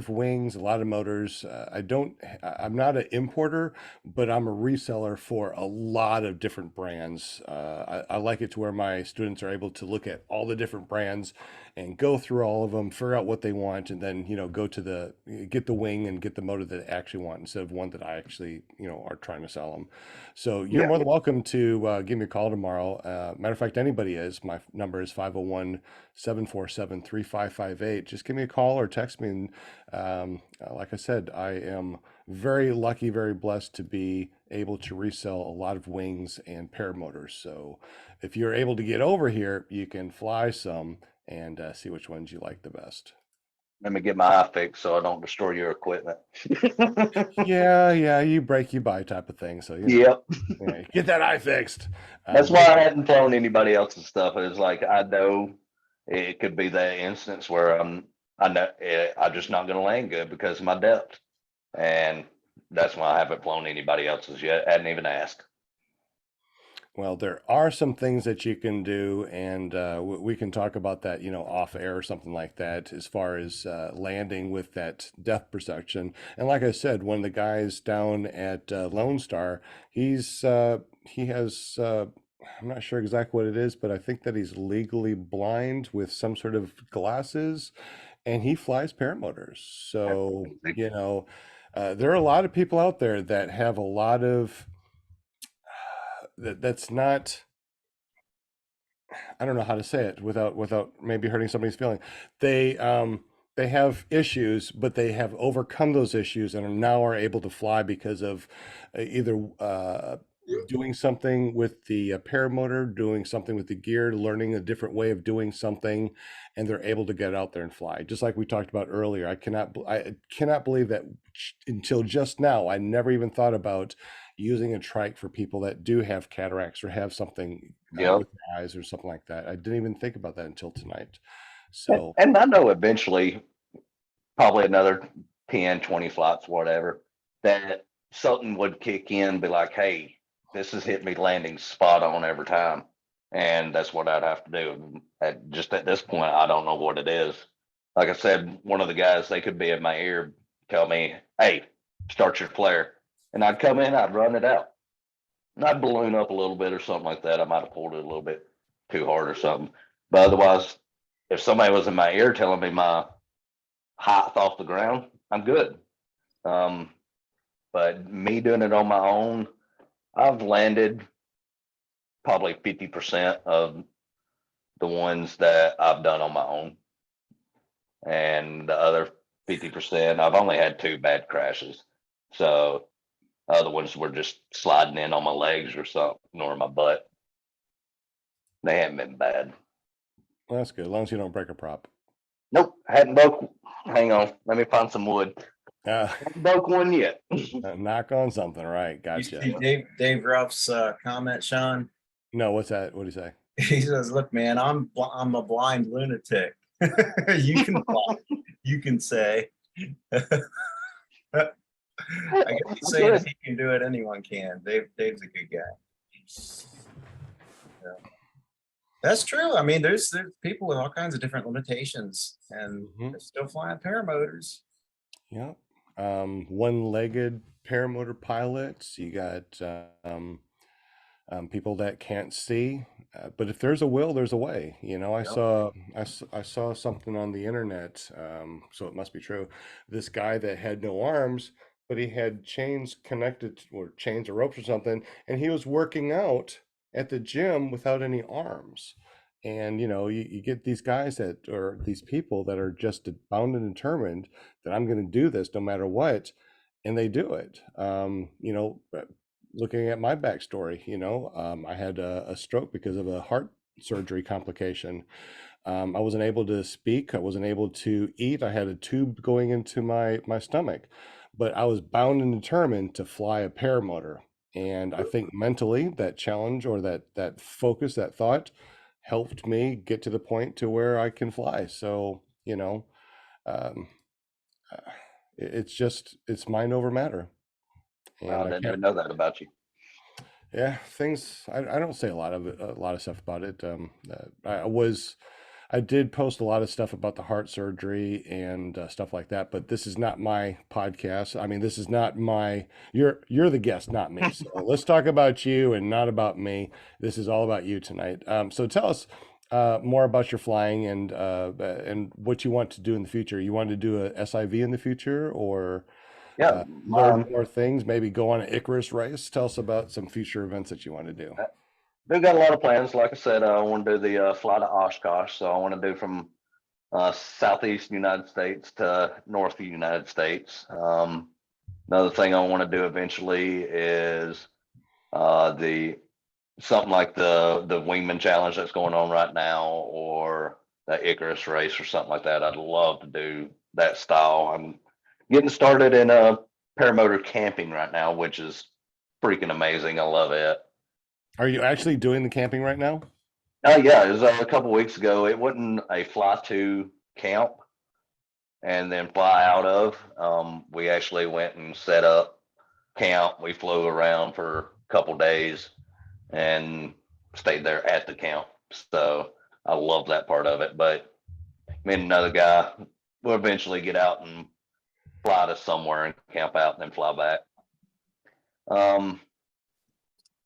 wings, a lot of motors. I'm not an importer, but I'm a reseller for a lot of different brands. I like it to where my students are able to look at all the different brands and go through all of them, figure out what they want, and then go to get the wing and get the motor that they actually want instead of one that I actually are trying to sell them. So you're Yeah. more than welcome to give me a call tomorrow. Matter of fact, anybody is. My number is 501-747-3558. Just give me a call or text me. And like I said, I am very lucky, very blessed to be able to resell a lot of wings and paramotors. So if you're able to get over here, you can fly some and see which ones you like the best. Let me get my eye fixed so I don't destroy your equipment. Yeah, you break, you buy type of thing. So, Yep. yeah, get that eye fixed. That's why I hadn't flown anybody else's stuff. It was like, I know it could be that instance where I know I'm just not going to land good because of my depth, and that's why I haven't flown anybody else's yet. I hadn't even asked. Well, there are some things that you can do, and we can talk about that, off air or something like that, as far as landing with that depth perception. And like I said, one of the guys down at Lone Star, he has I'm not sure exactly what it is, but I think that he's legally blind with some sort of glasses, and he flies paramotors. So, there are a lot of people out there that have a lot of that's not, I don't know how to say it without maybe hurting somebody's feeling. They have issues, but they have overcome those issues and now are able to fly because of either doing something with the paramotor, doing something with the gear, learning a different way of doing something, and they're able to get out there and fly. Just like we talked about earlier, I cannot believe that until just now, I never even thought about using a trike for people that do have cataracts or have something Yep. with their eyes or something like that. I didn't even think about that until tonight. And, So, and I know eventually, probably another 10, 20 flights, whatever, that something would kick in, be like, hey, this has hit me landing spot on every time. And that's what I'd have to do. Just at this point, I don't know what it is. Like I said, one of the guys, they could be in my ear, tell me, hey, start your flare. And I'd come in, I'd run it out. And I'd balloon up a little bit or something like that. I might have pulled it a little bit too hard or something. But otherwise, if somebody was in my ear telling me my height off the ground, I'm good. But me doing it on my own, I've landed probably 50% of the ones that I've done on my own. And the other 50%, I've only had 2 bad crashes. So other ones were just sliding in on my legs or something, or my butt. They haven't been bad. well, that's good, as long as you don't break a prop. Nope, hadn't broke. Hang on, let me find some wood. Uh, Hadn't broke one yet. knock on something, right? You Gotcha. see Dave Ruff's comment, Sean? No, what's that? What do you say? He says, "Look, man, I'm a blind lunatic. You can fly, you can say." I guess he's saying if he can do it, anyone can. Dave's a good guy. Yeah. That's true. I mean, there's people with all kinds of different limitations, and they're still flying paramotors. Yep. One-legged paramotor pilots. You got people that can't see, but if there's a will, there's a way. I saw something on the internet, so it must be true. This guy that had no arms, but he had chains connected, or chains or ropes or something, and he was working out at the gym without any arms. And you get these guys that, or these people that are just bound and determined that I'm going to do this no matter what, and they do it. Looking at my backstory, I had a stroke because of a heart surgery complication. I wasn't able to speak. I wasn't able to eat. I had a tube going into my stomach, but I was bound and determined to fly a paramotor. And I think mentally that challenge, or that focus, that thought helped me get to the point to where I can fly. So, um, it's mind over matter. Wow, I And I didn't can't, even know that about you. yeah, things, I don't say a lot of stuff about it. I did post a lot of stuff about the heart surgery and stuff like that, but this is not my podcast. I mean, this is not you're the guest, not me. So let's talk about you and not about me. This is all about you tonight. So tell us more about your flying and what you want to do in the future. You want to do a SIV in the future, or Yeah, learn more things, maybe go on an Icarus race? Tell us about some future events that you want to do. we've got a lot of plans. Like I said, I want to do the fly to Oshkosh. So I want to do from southeast United States to north United States. Another thing I want to do eventually is the something like the Wingman Challenge that's going on right now, or the Icarus race or something like that. I'd love to do that style. I'm getting started in paramotor camping right now, which is freaking amazing. I love it. Are you actually doing the camping right now? Oh yeah, it was a couple weeks ago. It wasn't a fly to camp and then fly out of. We actually went and set up camp. We flew around for a couple days and stayed there at the camp. So I love that part of it. But me and another guy will eventually get out and fly to somewhere and camp out and then fly back. Um,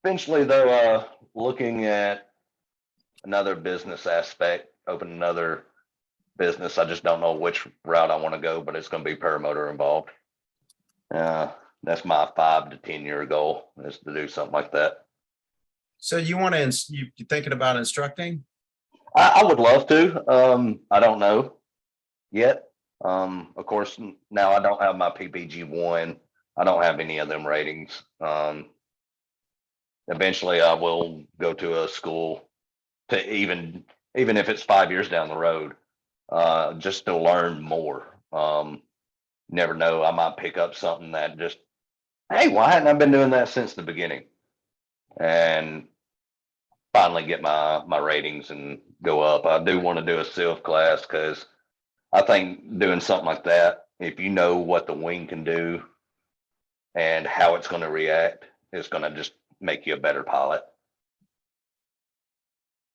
Eventually, though, looking at another business aspect, open another business. I just don't know which route I want to go, but it's going to be paramotor involved. That's my 5 to 10 year goal, is to do something like that. So you want to, you thinking about instructing? I would love to. I don't know yet. Of course, now I don't have my PPG-1. I don't have any of them ratings. Eventually, I will go to a school to even if it's 5 years down the road, just to learn more. Never know, I might pick up something that just, hey, why hadn't I been doing that since the beginning? And finally get my ratings and go up. I do want to do a SILF class because I think doing something like that, if you know what the wing can do and how it's going to react, it's going to just make you a better pilot.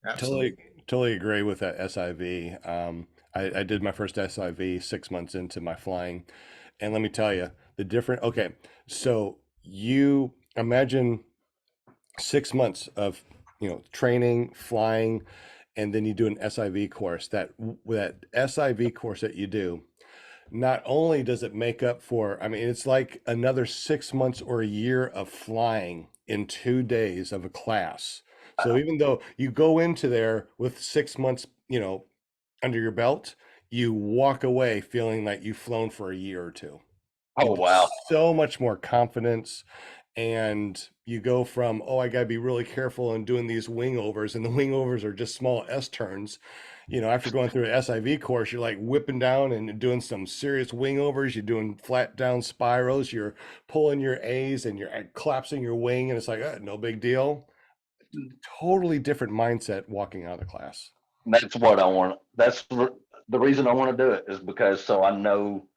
Absolutely. Totally agree with that SIV. I did my first SIV 6 months into my flying, and let me tell you the different. Okay, so you imagine 6 months of training, flying, and then you do an SIV course. That SIV course that you do, not only does it make up for, I mean, it's like another 6 months or a year of flying in 2 days of a class. So even though you go into there with 6 months, under your belt, you walk away feeling like you've flown for a year or two. Oh, wow. So much more confidence. And you go from, oh, I got to be really careful in doing these wing overs, and the wing overs are just small S turns. After going through an SIV course, you're like whipping down and doing some serious wing overs. You're doing flat down spirals. You're pulling your A's and you're collapsing your wing, and it's like, no big deal. Totally different mindset walking out of the class. That's what I want. That's the reason I want to do it, is because so I know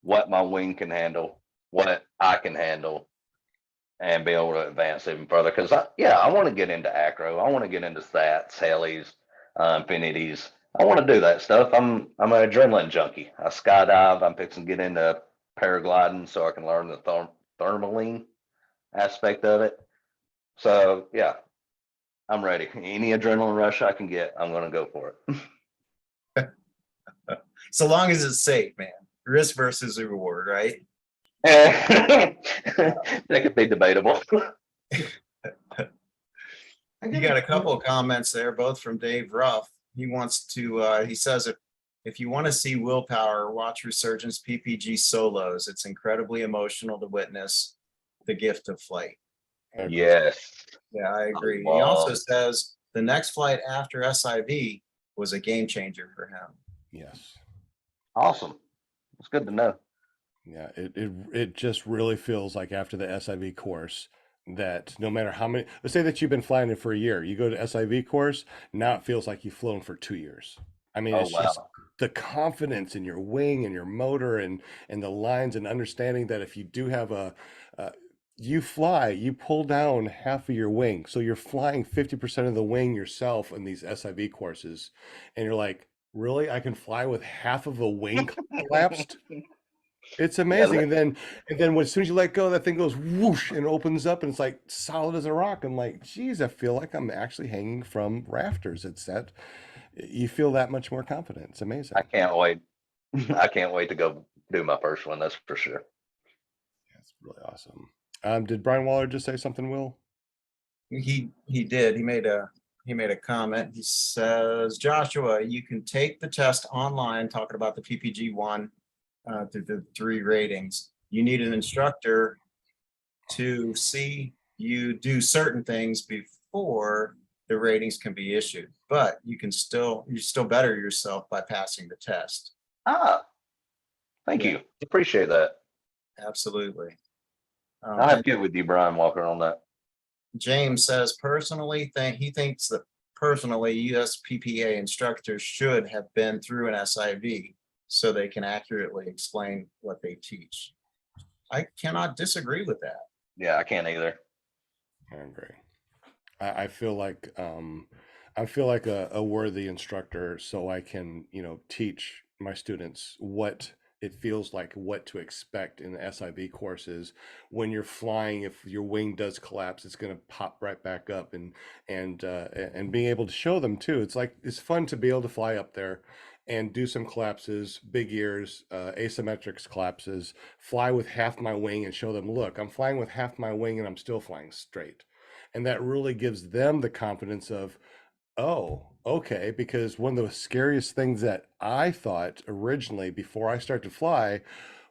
what my wing can handle, what I can handle, and be able to advance even further. Because I want to get into acro. I want to get into sats, helis, infinities. I want to do that stuff. I'm an adrenaline junkie. I skydive. I'm fixing to get into paragliding so I can learn the thermaling aspect of it. So yeah, I'm ready. Any adrenaline rush I can get, I'm going to go for it. So long as it's safe, man. Risk versus reward, right? That could be debatable. You got a couple of comments there, both from Dave Ruff. He wants to, he says, if you want to see willpower, watch Resurgence PPG solos. It's incredibly emotional to witness the gift of flight. Yes. Yeah, I agree. He also says the next flight after SIV was a game changer for him. Yes. Awesome. It's good to know. Yeah, it just really feels like after the SIV course that no matter how many, let's say that you've been flying it for a year, you go to SIV course, now it feels like you've flown for 2 years. I mean, it's just the confidence in your wing and your motor and the lines, and understanding that if you do have you fly, you pull down half of your wing. So you're flying 50% of the wing yourself in these SIV courses. And you're like, really? I can fly with half of a wing collapsed? It's amazing. And then as soon as you let go, that thing goes whoosh and opens up, and it's like solid as a rock. I'm like, geez, I feel like I'm actually hanging from rafters. It's that you feel that much more confident. It's amazing. I can't wait. I can't wait to go do my first one. That's for sure. That's really awesome. Did Brian Waller just say something, Will? He did. He made a comment. He says, Joshua, you can take the test online, talking about the PPG-1 to the 3 ratings. You need an instructor to see you do certain things before the ratings can be issued, but you still better yourself by passing the test. Thank you. Appreciate that. Absolutely. I have to get with you, Brian Walker, on that. James says personally he thinks the personally, USPPA instructors should have been through an SIV so they can accurately explain what they teach. I cannot disagree with that. Yeah, I can't either. I agree. I feel like a worthy instructor, so I can, teach my students what it feels like, what to expect in the SIV courses. When you're flying, if your wing does collapse, it's going to pop right back up, and being able to show them too. It's fun to be able to fly up there and do some collapses, big ears, asymmetrics collapses, fly with half my wing and show them, look, I'm flying with half my wing and I'm still flying straight. And that really gives them the confidence of, oh, okay, because one of the scariest things that I thought originally before I started to fly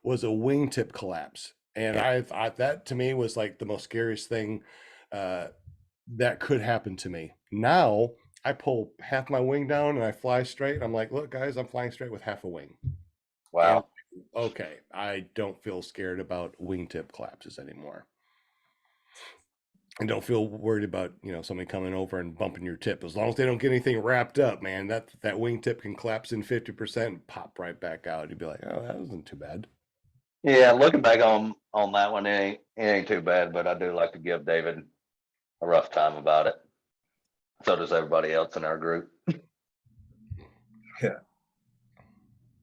was a wingtip collapse. And I thought that to me was like the most scariest thing that could happen to me. Now I pull half my wing down and I fly straight. And I'm like, look, guys, I'm flying straight with half a wing. And Wow. okay, I don't feel scared about wingtip collapses anymore. And don't feel worried about, somebody coming over and bumping your tip. As long as they don't get anything wrapped up, man, that wingtip can collapse in 50% and pop right back out. You'd be like, oh, that wasn't too bad. Yeah, looking back on that one, it ain't too bad, but I do like to give David a rough time about it. So does everybody else in our group.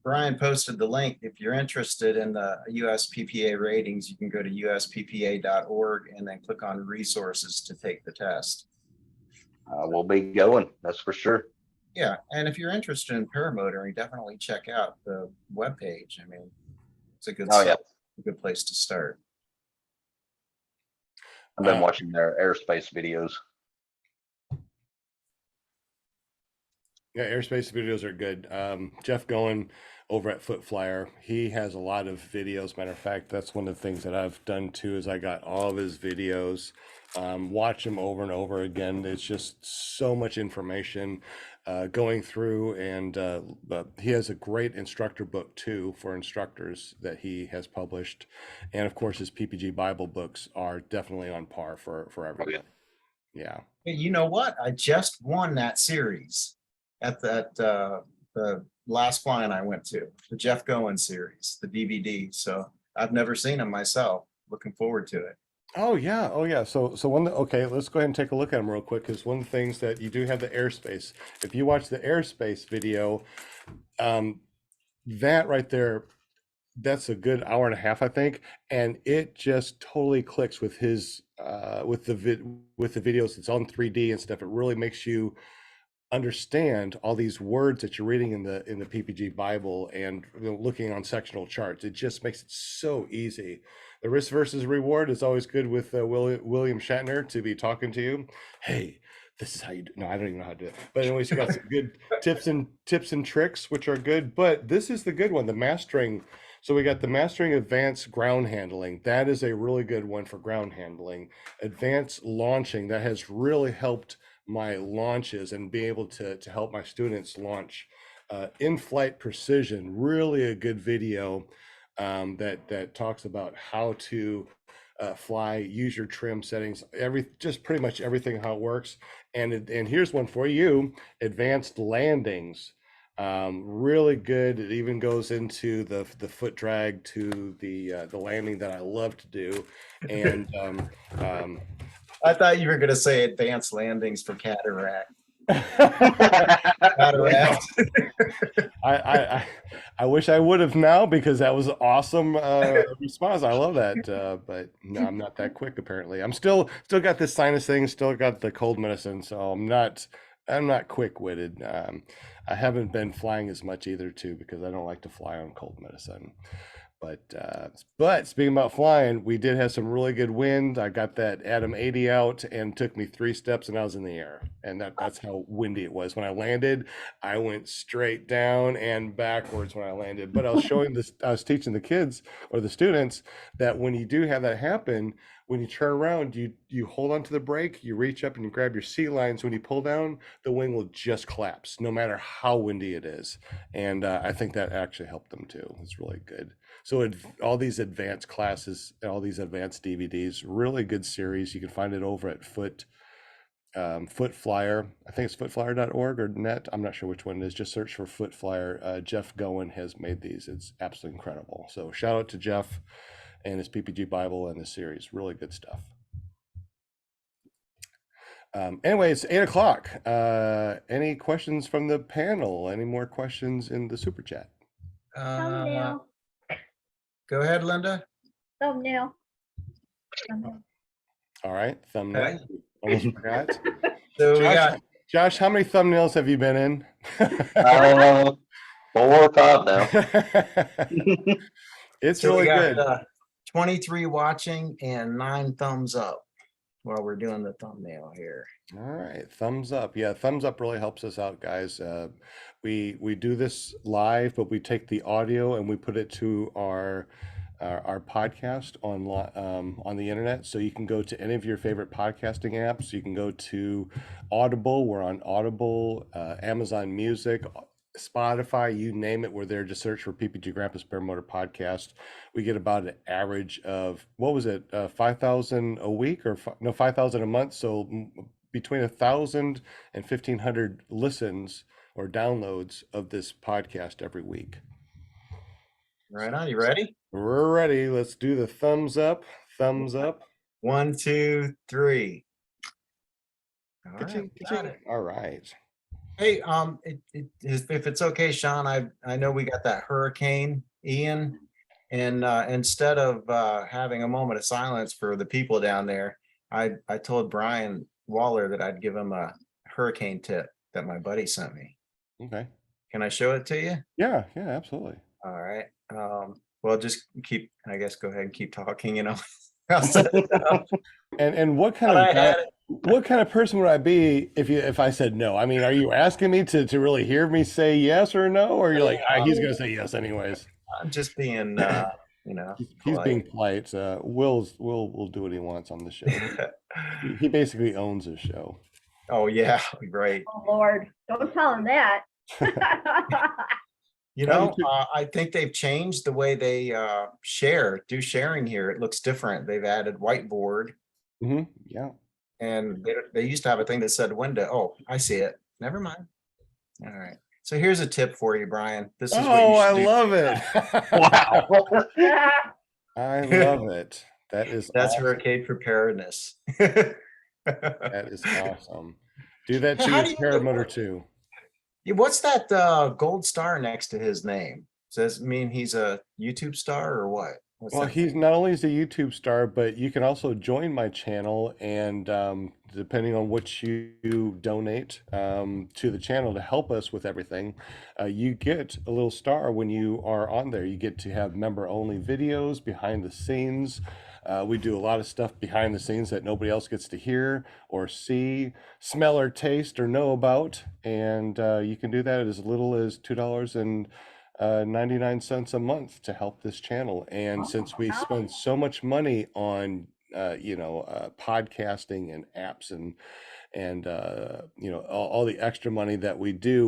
Brian posted the link. If you're interested in the USPPA ratings, you can go to usppa.org and then click on resources to take the test. We'll be going, that's for sure. Yeah, and if you're interested in paramotoring, definitely check out the webpage. I mean, it's a good Oh, yeah. a good place to start. I've been watching their airspace videos. Yeah, airspace videos are good. Jeff Goen over at Foot Flyer, he has a lot of videos. Matter of fact, that's one of the things that I've done too, is I got all of his videos, watch them over and over again. It's just so much information going through, and he has a great instructor book too for instructors that he has published. And of course, his PPG Bible books are definitely on par for everyone. Yeah. Hey, you know what? I just won that series at the last flying I went to, the Jeff Goen series, the DVD. So I've never seen them myself. Looking forward to it. Oh yeah, So okay, let's go ahead and take a look at them real quick, because one of the things that you do have the airspace. If you watch the airspace video, that right there, that's a good hour and a half, I think, and it just totally clicks with his with the videos. It's on 3D and stuff. It really makes you understand all these words that you're reading in the PPG Bible, and looking on sectional charts. It just makes it so easy. The risk versus reward is always good with William Shatner to be talking to you. Hey, this is how you do. No, I don't even know how to do it. But anyways, you got some good tips and tricks, which are good. But this is the good one, the mastering. So we got the mastering advanced ground handling. That is a really good one for ground handling. Advanced launching, that has really helped my launches and be able to help my students launch. In-flight precision, really a good video that talks about how to fly, use your trim settings, just pretty much everything, how it works. And here's one for you: advanced landings. Really good. It even goes into the foot drag to the landing that I love to do. And I thought you were going to say advanced landings for cataract. Cataract. I wish I would have now, because that was an awesome response. I love that, but no, I'm not that quick. Apparently, I'm still got this sinus thing, still got the cold medicine, so I'm not quick-witted. I haven't been flying as much either too, because I don't like to fly on cold medicine. But speaking about flying, we did have some really good wind. I got that Adam 80 out, and took me 3 steps and I was in the air. And that's how windy it was. When I landed, I went straight down and backwards when I landed. But I was teaching the kids, or the students, that when you do have that happen, when you turn around, you hold onto the brake, you reach up and you grab your seat lines. When you pull down, the wing will just collapse, no matter how windy it is. And I think that actually helped them too. It's really good. So all these advanced classes, all these advanced DVDs, really good series. You can find it over at Foot Flyer. I think it's footflyer.org or net. I'm not sure which one it is. Just search for Foot Flyer. Jeff Goen has made these. It's absolutely incredible. So shout out to Jeff and his PPG Bible and his series. Really good stuff. Anyway, it's 8 o'clock. Any questions from the panel? Any more questions in the super chat? Thumbnail, Go ahead, Linda. thumbnail. Thumbnail. All right, thumbnail. Almost forgot. So we Josh, got Josh, how many thumbnails have you been in? 4 or 5 now. It's so we really got good. 23 watching and 9 thumbs up while we're doing the thumbnail here. All right, thumbs up. Yeah, thumbs up really helps us out, guys. We do this live, but we take the audio and we put it to our podcast on the internet. So you can go to any of your favorite podcasting apps. You can go to Audible. We're on Audible, Amazon Music, Spotify, you name it. We're there. Just search for PPG Grandpa's Paramotor Podcast. We get about an average of, what was it, 5,000 a week or no, 5,000 a month. So between 1,000 and 1,500 listens or downloads of this podcast every week. Right on. You ready? We're ready. Let's do the thumbs up. Thumbs up. 1, 2, 3. All right, Ka-ching, got ka-ching. it. All right. Hey, if it's okay, Sean, I know we got that Hurricane Ian, and instead of having a moment of silence for the people down there, I told Brian Waller that I'd give him a hurricane tip that my buddy sent me. Okay. Can I show it to you? Yeah, absolutely. All right. Well, just keep, I guess, go ahead and keep talking, you know. I'll set it up. And what kind But I of had guy, it. what kind of person would I be if I said no? I mean, are you asking me to really hear me say yes or no, or you're like, "Ah, he's gonna say yes anyways." I'm just being, you know, He's being polite. polite. Will do what he wants on the show. He basically owns his show. Oh yeah, right. Oh, Lord, don't tell him that. You Well, know, I think they've changed the way they do sharing here. It looks different. They've added whiteboard, Yeah. and they used to have a thing that said window. Oh, I see it. Never mind. All right. So here's a tip for you, Brian. This is what you Oh, I should do. love it. Wow. I love it. That is That's awesome. hurricane preparedness. That is awesome. Do that Hey, to how your do you paramotor too. Yeah, what's that gold star next to his name? Does that mean he's a YouTube star or what? What's Well, that? he's not only is a YouTube star, but you can also join my channel, and depending on what you donate to the channel to help us with everything, you get a little star when you are on there. You get to have member-only videos behind the scenes. We do a lot of stuff behind the scenes that nobody else gets to hear or see, smell or taste or know about, and you can do that at as little as $2.99 a month to help this channel. And since we spend so much money on podcasting and apps and all the extra money that we do,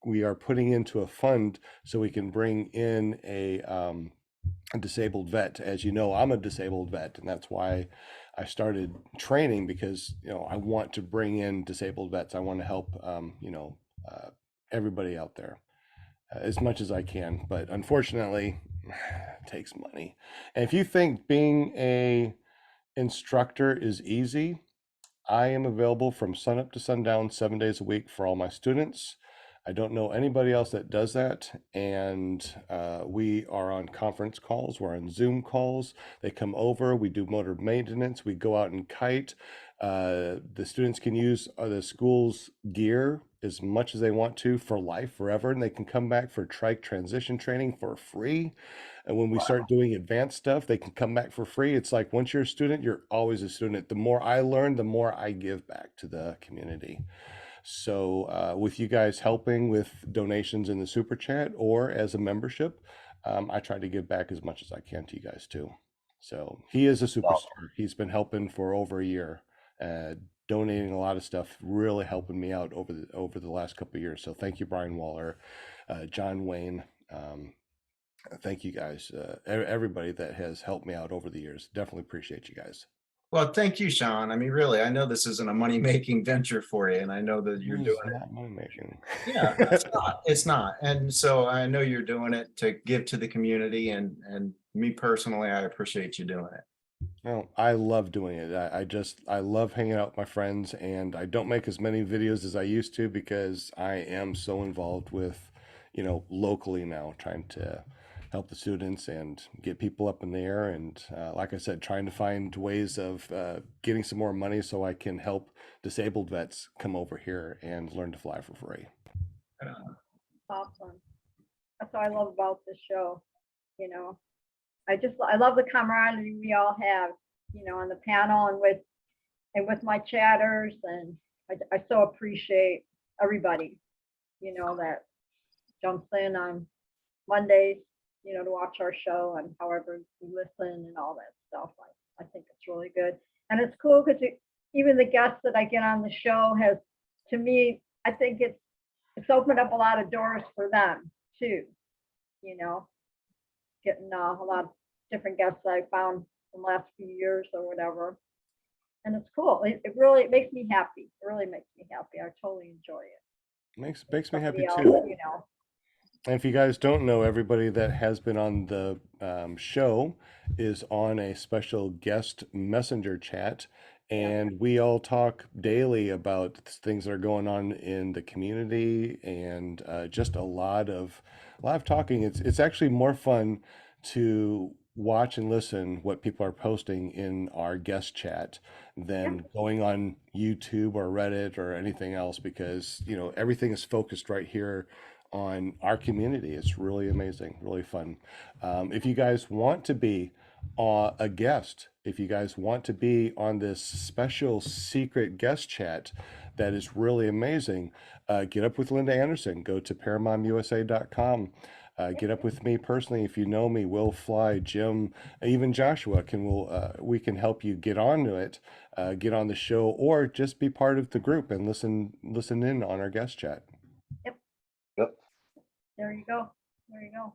we are putting into a fund so we can bring in a disabled vet. As you know, I'm a disabled vet, and that's why I started training, because I want to bring in disabled vets. I want to help everybody out there as much as I can, but unfortunately it takes money. And if you think being a instructor is easy, I am available from sunup to sundown 7 days a week for all my students. I don't know anybody else that does that, and we are on conference calls, we're on Zoom calls. They come over, we do motor maintenance, we go out and kite. The students can use the school's gear as much as they want to for life, forever, and they can come back for trike transition training for free. And when we start doing advanced stuff, they can come back for free. It's like, once you're a student, you're always a student. The more I learn, the more I give back to the community. So with you guys helping with donations in the super chat or as a membership, I try to give back as much as I can to you guys too. So he is a superstar. He's been helping for over a year, donating a lot of stuff, really helping me out over the last couple of years. So thank you, Brian Waller, John Wayne. Thank you guys, everybody that has helped me out over the years. Definitely appreciate you guys. Well, thank you, Sean. I mean, really, I know this isn't a money-making venture for you, and I know that you're It doing is it. not money making. Yeah, it's not. It's not. And so I know you're doing it to give to the community, and me personally, I appreciate you doing it. No, I love doing it. I love hanging out with my friends, and I don't make as many videos as I used to because I am so involved with, locally now, trying to help the students and get people up in the air. And like I said, trying to find ways of getting some more money so I can help disabled vets come over here and learn to fly for free. Awesome. That's what I love about this show. You know, I love the camaraderie we all have, on the panel and with my chatters, and I so appreciate everybody, that jumps in on Mondays, to watch our show and however you listen and all that stuff. I think it's really good. And it's cool because even the guests that I get on the show has, to me, I think it's opened up a lot of doors for them too, you know, getting a lot of different guests that I found in the last few years or whatever. And it's cool. It really makes me happy. It really makes me happy. I totally enjoy it. Makes me happy Somebody else, too. And if you guys don't know, everybody that has been on the show is on a special guest messenger chat, and we all talk daily about things that are going on in the community, and just a lot of talking. It's actually more fun to watch and listen what people are posting in our guest chat than going on YouTube or Reddit or anything else, because everything is focused right here on our community. It's really amazing, really fun. If you guys want to be a guest, if you guys want to be on this special secret guest chat that is really amazing, get up with Linda Anderson. Go to ParamontUSA.com. Get up with me personally. If you know me, Will Fly, Jim, even Joshua we can help you get onto it, get on the show, or just be part of the group and listen in on our guest chat. Yep. There you go. There you go.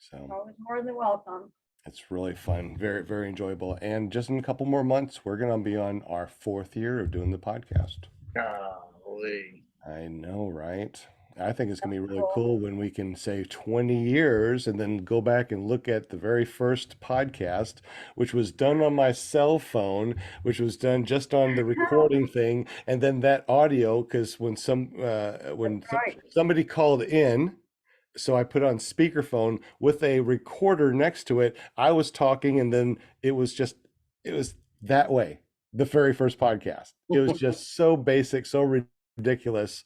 So Always more than welcome. it's really fun, very, very enjoyable. And just in a couple more months, we're going to be on our 4th year of doing the podcast. Golly. I know, right? I think it's going to be really Cool. cool when we can say 20 years and then go back and look at the very first podcast, which was done on my cell phone, which was done just on the recording thing. And then that audio, because when Right. somebody called in, so I put on speakerphone with a recorder next to it. I was talking, and then it was that way. The very first podcast. It was just so basic, so ridiculous.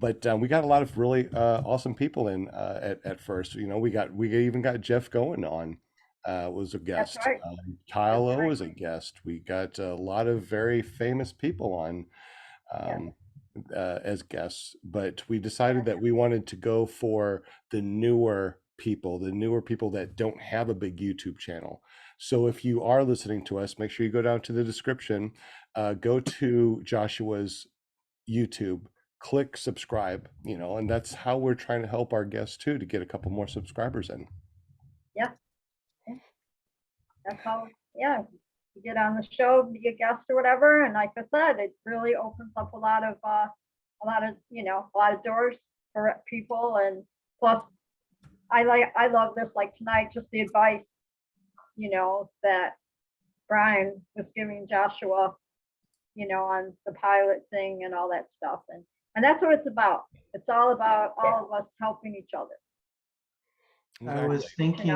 But we got a lot of really awesome people in at first. We even got Jeff Goen on, was a guest. That's right. Kyle That's O right. was a guest. We got a lot of very famous people on. As guests, but we decided that we wanted to go for the newer people that don't have a big YouTube channel. So if you are listening to us, make sure you go down to the description, go to Joshua's YouTube, click subscribe, and that's how we're trying to help our guests too, to get a couple more subscribers in. That's how, you get on the show, be a guest or whatever. And like I said, it really opens up a lot of doors for people. And plus, I love this, like tonight, just the advice, that Brian was giving Joshua, on the pilot thing and all that stuff. And that's what it's about. It's all about all of us helping each other. I was thinking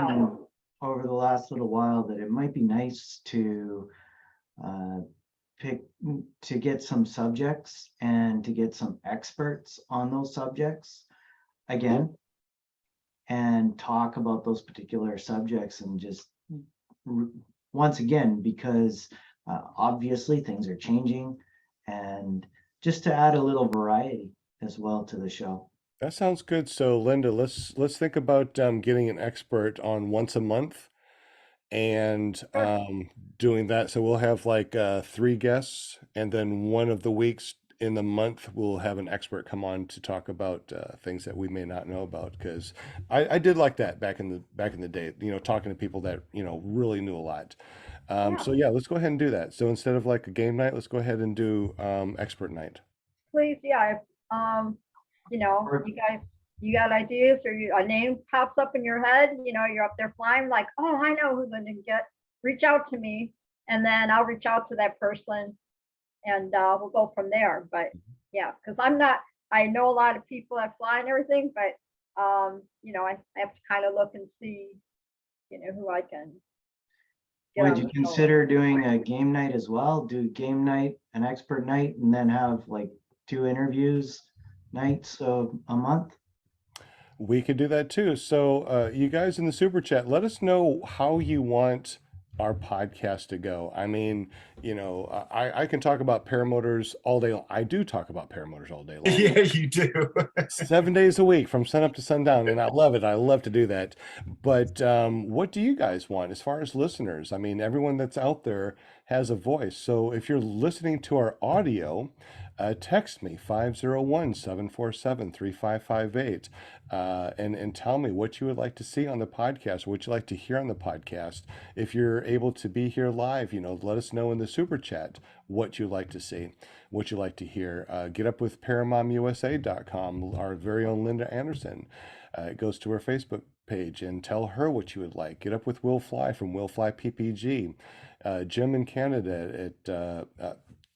over the last little while that it might be nice to get some subjects and to get some experts on those subjects again, and talk about those particular subjects, and just once again, because obviously things are changing, and just to add a little variety as well to the show. That sounds good. So Linda, let's think about getting an expert on once a month and doing that. So we'll have like 3 guests, and then one of the weeks in the month we'll have an expert come on to talk about things that we may not know about, because I did like that back in the day, talking to people that really knew a lot. Yeah. So yeah, let's go ahead and do that. So instead of like a game night, let's go ahead and do expert night. Please, yeah, if, you got ideas, or a name pops up in your head, you're up there flying, like, oh, I know who Linda can get, reach out to me, and then I'll reach out to that person, and we'll go from there. But yeah, because I know a lot of people that fly and everything, but I have to kind of look and see, who I can get Would on you the show. consider doing a game night as well? Do game night, an expert night, and then have like 2 interviews nights of a month? We could do that too. So, you guys in the super chat, let us know how you want our podcast to go. I mean, I can talk about paramotors all day long. I do talk about paramotors all day long. Yeah, you do. 7 days a week from sun up to sundown, and I love it. I love to do that. But what do you guys want as far as listeners? I mean, everyone that's out there has a voice. So if you're listening to our audio, text me 501-747-3558 and tell me what you would like to see on the podcast, what you'd like to hear on the podcast. If you're able to be here live, let us know in the super chat what you'd like to see, what you'd like to hear. Get up with ParamontUSA.com, our very own Linda Anderson. It goes to her Facebook page and tell her what you would like. Get up with Will Fly from Will Fly PPG. Jim in Canada,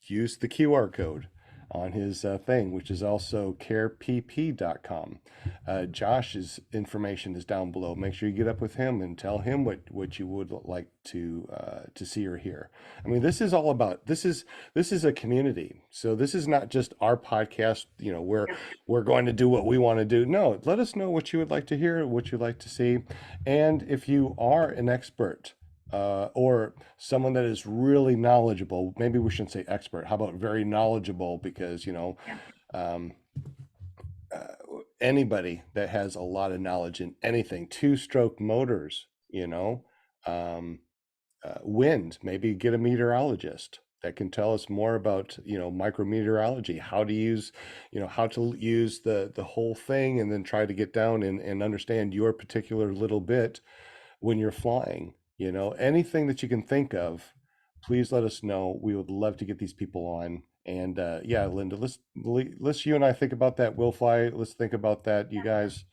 use the QR code on his thing, which is also carepp.com. Josh's information is down below. Make sure you get up with him and tell him what you would like to see or hear. I mean, this is all about, this is a community. So this is not just our podcast, we're going to do what we want to do. No, let us know what you would like to hear, what you'd like to see. And if you are an expert, or someone that is really knowledgeable, maybe we shouldn't say expert. How about very knowledgeable? Because, anybody that has a lot of knowledge in anything, 2-stroke motors, wind, maybe get a meteorologist that can tell us more about, micrometeorology, how to use the whole thing, and then try to get down and understand your particular little bit when you're flying. Anything that you can think of, please let us know. We would love to get these people on. And yeah, Linda, let's you and I think about that. Will Fly, let's think about that. You guys,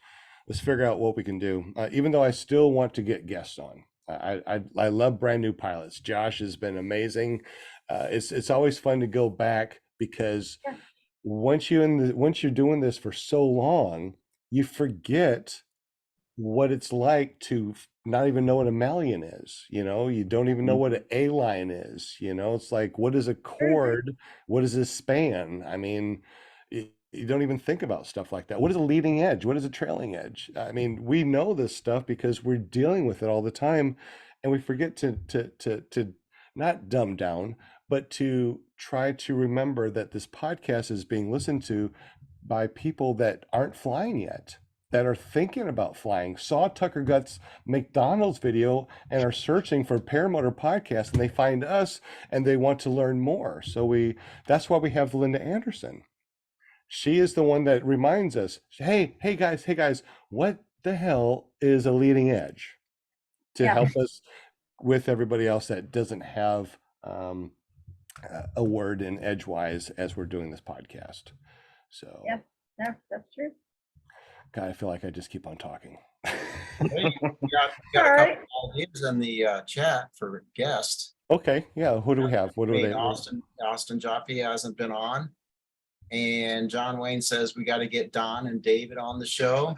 let's figure out what we can do. Even though I still want to get guests on. I love brand new pilots. Josh has been amazing. It's always fun to go back, because once you're doing this for so long, you forget what it's like to not even know what a Malian is. You don't even know what an A-line is. It's like, what is a chord? What is a span? I mean, you don't even think about stuff like that. What is a leading edge? What is a trailing edge? I mean, we know this stuff because we're dealing with it all the time, and we forget to not dumb down, but to try to remember that this podcast is being listened to by people that aren't flying yet, that are thinking about flying, saw Tucker Guts McDonald's video and are searching for Paramotor podcast, and they find us and they want to learn more. So that's why we have Linda Anderson. She is the one that reminds us, hey guys, what the hell is a leading edge? To help us with everybody else that doesn't have a word in edgewise as we're doing this podcast. So yeah, that's true. God, I feel like I just keep on talking. We got a couple of ideas in the chat for guests. Okay, yeah. Who do we have? What do they? Austin Jaffe hasn't been on, and John Wayne says we got to get Don and David on the show.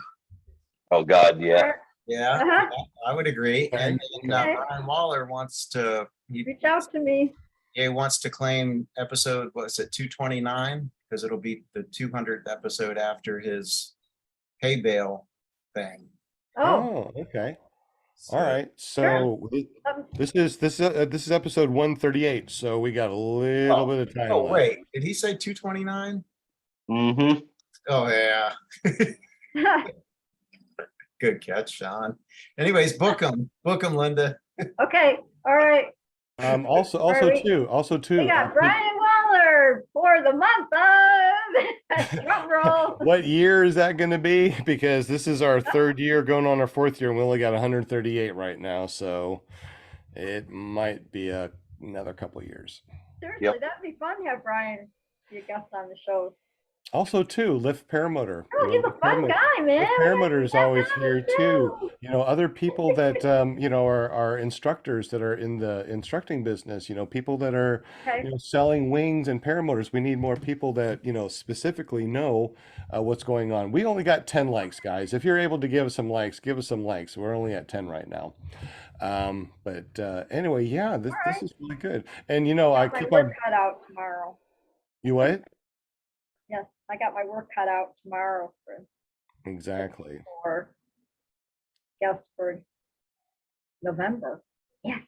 Oh God, yeah. Yeah, I would agree. And then Brian Waller wants to reach out to me. He wants to claim episode, what's it, 229, because it'll be the 200th episode after his hay bale thing. Oh, okay. All right. So this is episode 138. So we got a little bit of time. Oh, left. wait, did he say 229? Mm-hmm. Oh yeah. Good catch, Sean. Anyways, book him, Linda. Okay. All right. Also All right. too. We got Brian Taylor for the month of drum roll. What year is that going to be? Because this is our third year going on our fourth year, and we only got 138 right now. So it might be another couple of years. Seriously, Yep. that'd be fun to have Brian be a guest on the show. Also, too, Lift Paramotor. Oh, he's a fun guy, man. Lift Paramotor is We gotta always get him here on the too. show. You know, other people that are instructors that are in the instructing business. You know, people that are Okay. selling wings and paramotors. We need more people that specifically know what's going on. We only got 10 likes, guys. If you're able to give us some likes, give us some likes. We're only at 10 right now. But anyway, yeah, this right. is really good. And I Got my keep work on. cut out tomorrow. You what? Yes, I got my work cut out tomorrow Exactly. for guest for November. Yeah.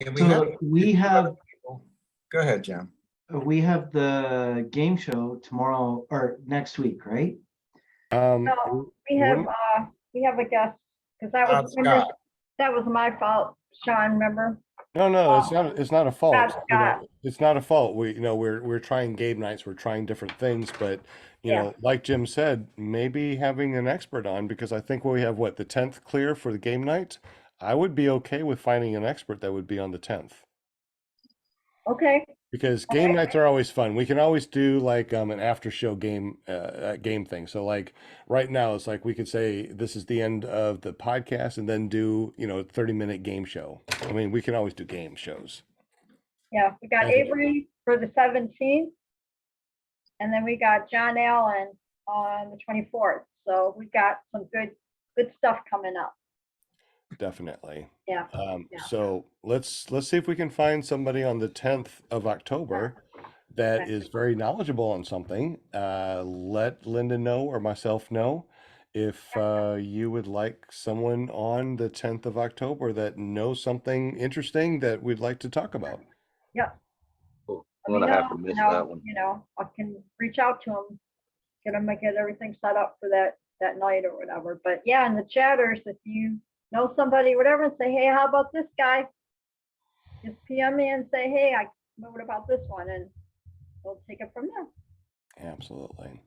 Yeah, we So have. we have Go ahead, Jim. the game show tomorrow or next week, right? No, we have a guest because that was Scott. that was my fault, Sean. Remember? No, it's not a fault. Scott. It's not a fault. We're trying game nights, we're trying different things, but Yeah. like Jim said, maybe having an expert on, because I think we have the 10th clear for the game night. I would be okay with finding an expert that would be on the 10th. Okay. Because game nights are always fun. We can always do like an after show game game thing. So like right now it's like we could say this is the end of the podcast and then do, 30-minute game show. I mean, we can always do game shows. Yeah, we got Okay. Avery for the 17th, and then we got John Allen on the 24th. So we got some good stuff coming up. Definitely. Yeah. Yeah. So let's see if we can find somebody on the 10th of October that Okay. is very knowledgeable on something. Let Linda know or myself know if you would like someone on the 10th of October that knows something interesting that we'd like to talk about. Yeah. Cool. Let I'm me gonna have to know, miss that one. I can reach out to him, get everything set up for that night or whatever. But yeah, in the chatters, if you know somebody, whatever, and say, hey, how about this guy? Just PM me and say, hey, what about this one? And we'll take it from there. Absolutely.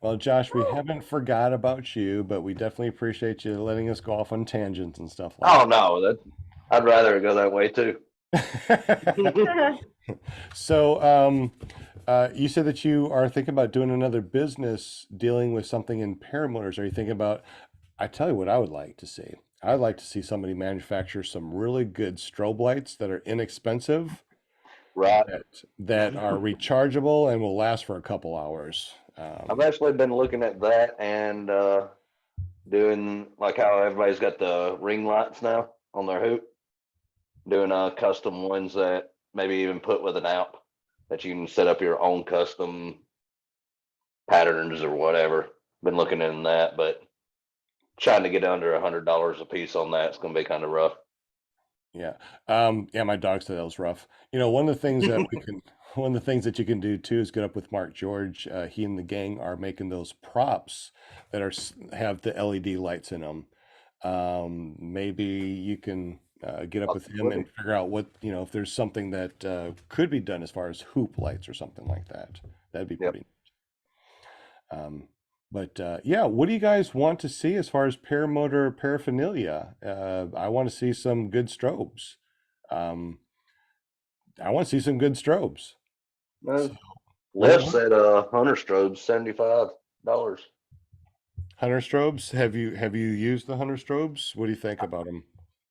Well, Josh, we haven't forgot about you, but we definitely appreciate you letting us go off on tangents and stuff like Oh no, I'd rather go that way too. that. So, you said that you are thinking about doing another business dealing with something in paramotors. Are you thinking about, I tell you what I would like to see. I'd like to see somebody manufacture some really good strobe lights that are inexpensive, Right. that are rechargeable and will last for a couple hours. I've actually been looking at that and doing like how everybody's got the ring lights now on their hoop, doing custom ones that maybe even put with an app that you can set up your own custom patterns or whatever. Been looking into that, but trying to get under $100 a piece on that is going to be kind of rough. Yeah. Yeah, my dog said that was rough. One of the things that one of the things that you can do too is get up with Mark George. He and the gang are making those props that have the LED lights in them. Maybe you can get up with him and figure out what, if there's something that could be done as far as hoop lights or something like that. That'd be pretty neat. But yeah, what do you guys want to see as far as paramotor paraphernalia? I want to see some good strobes. I want to see some good strobes. Lift said Hunter strobes $75. Hunter strobes. Have you used the Hunter strobes? What do you think about them?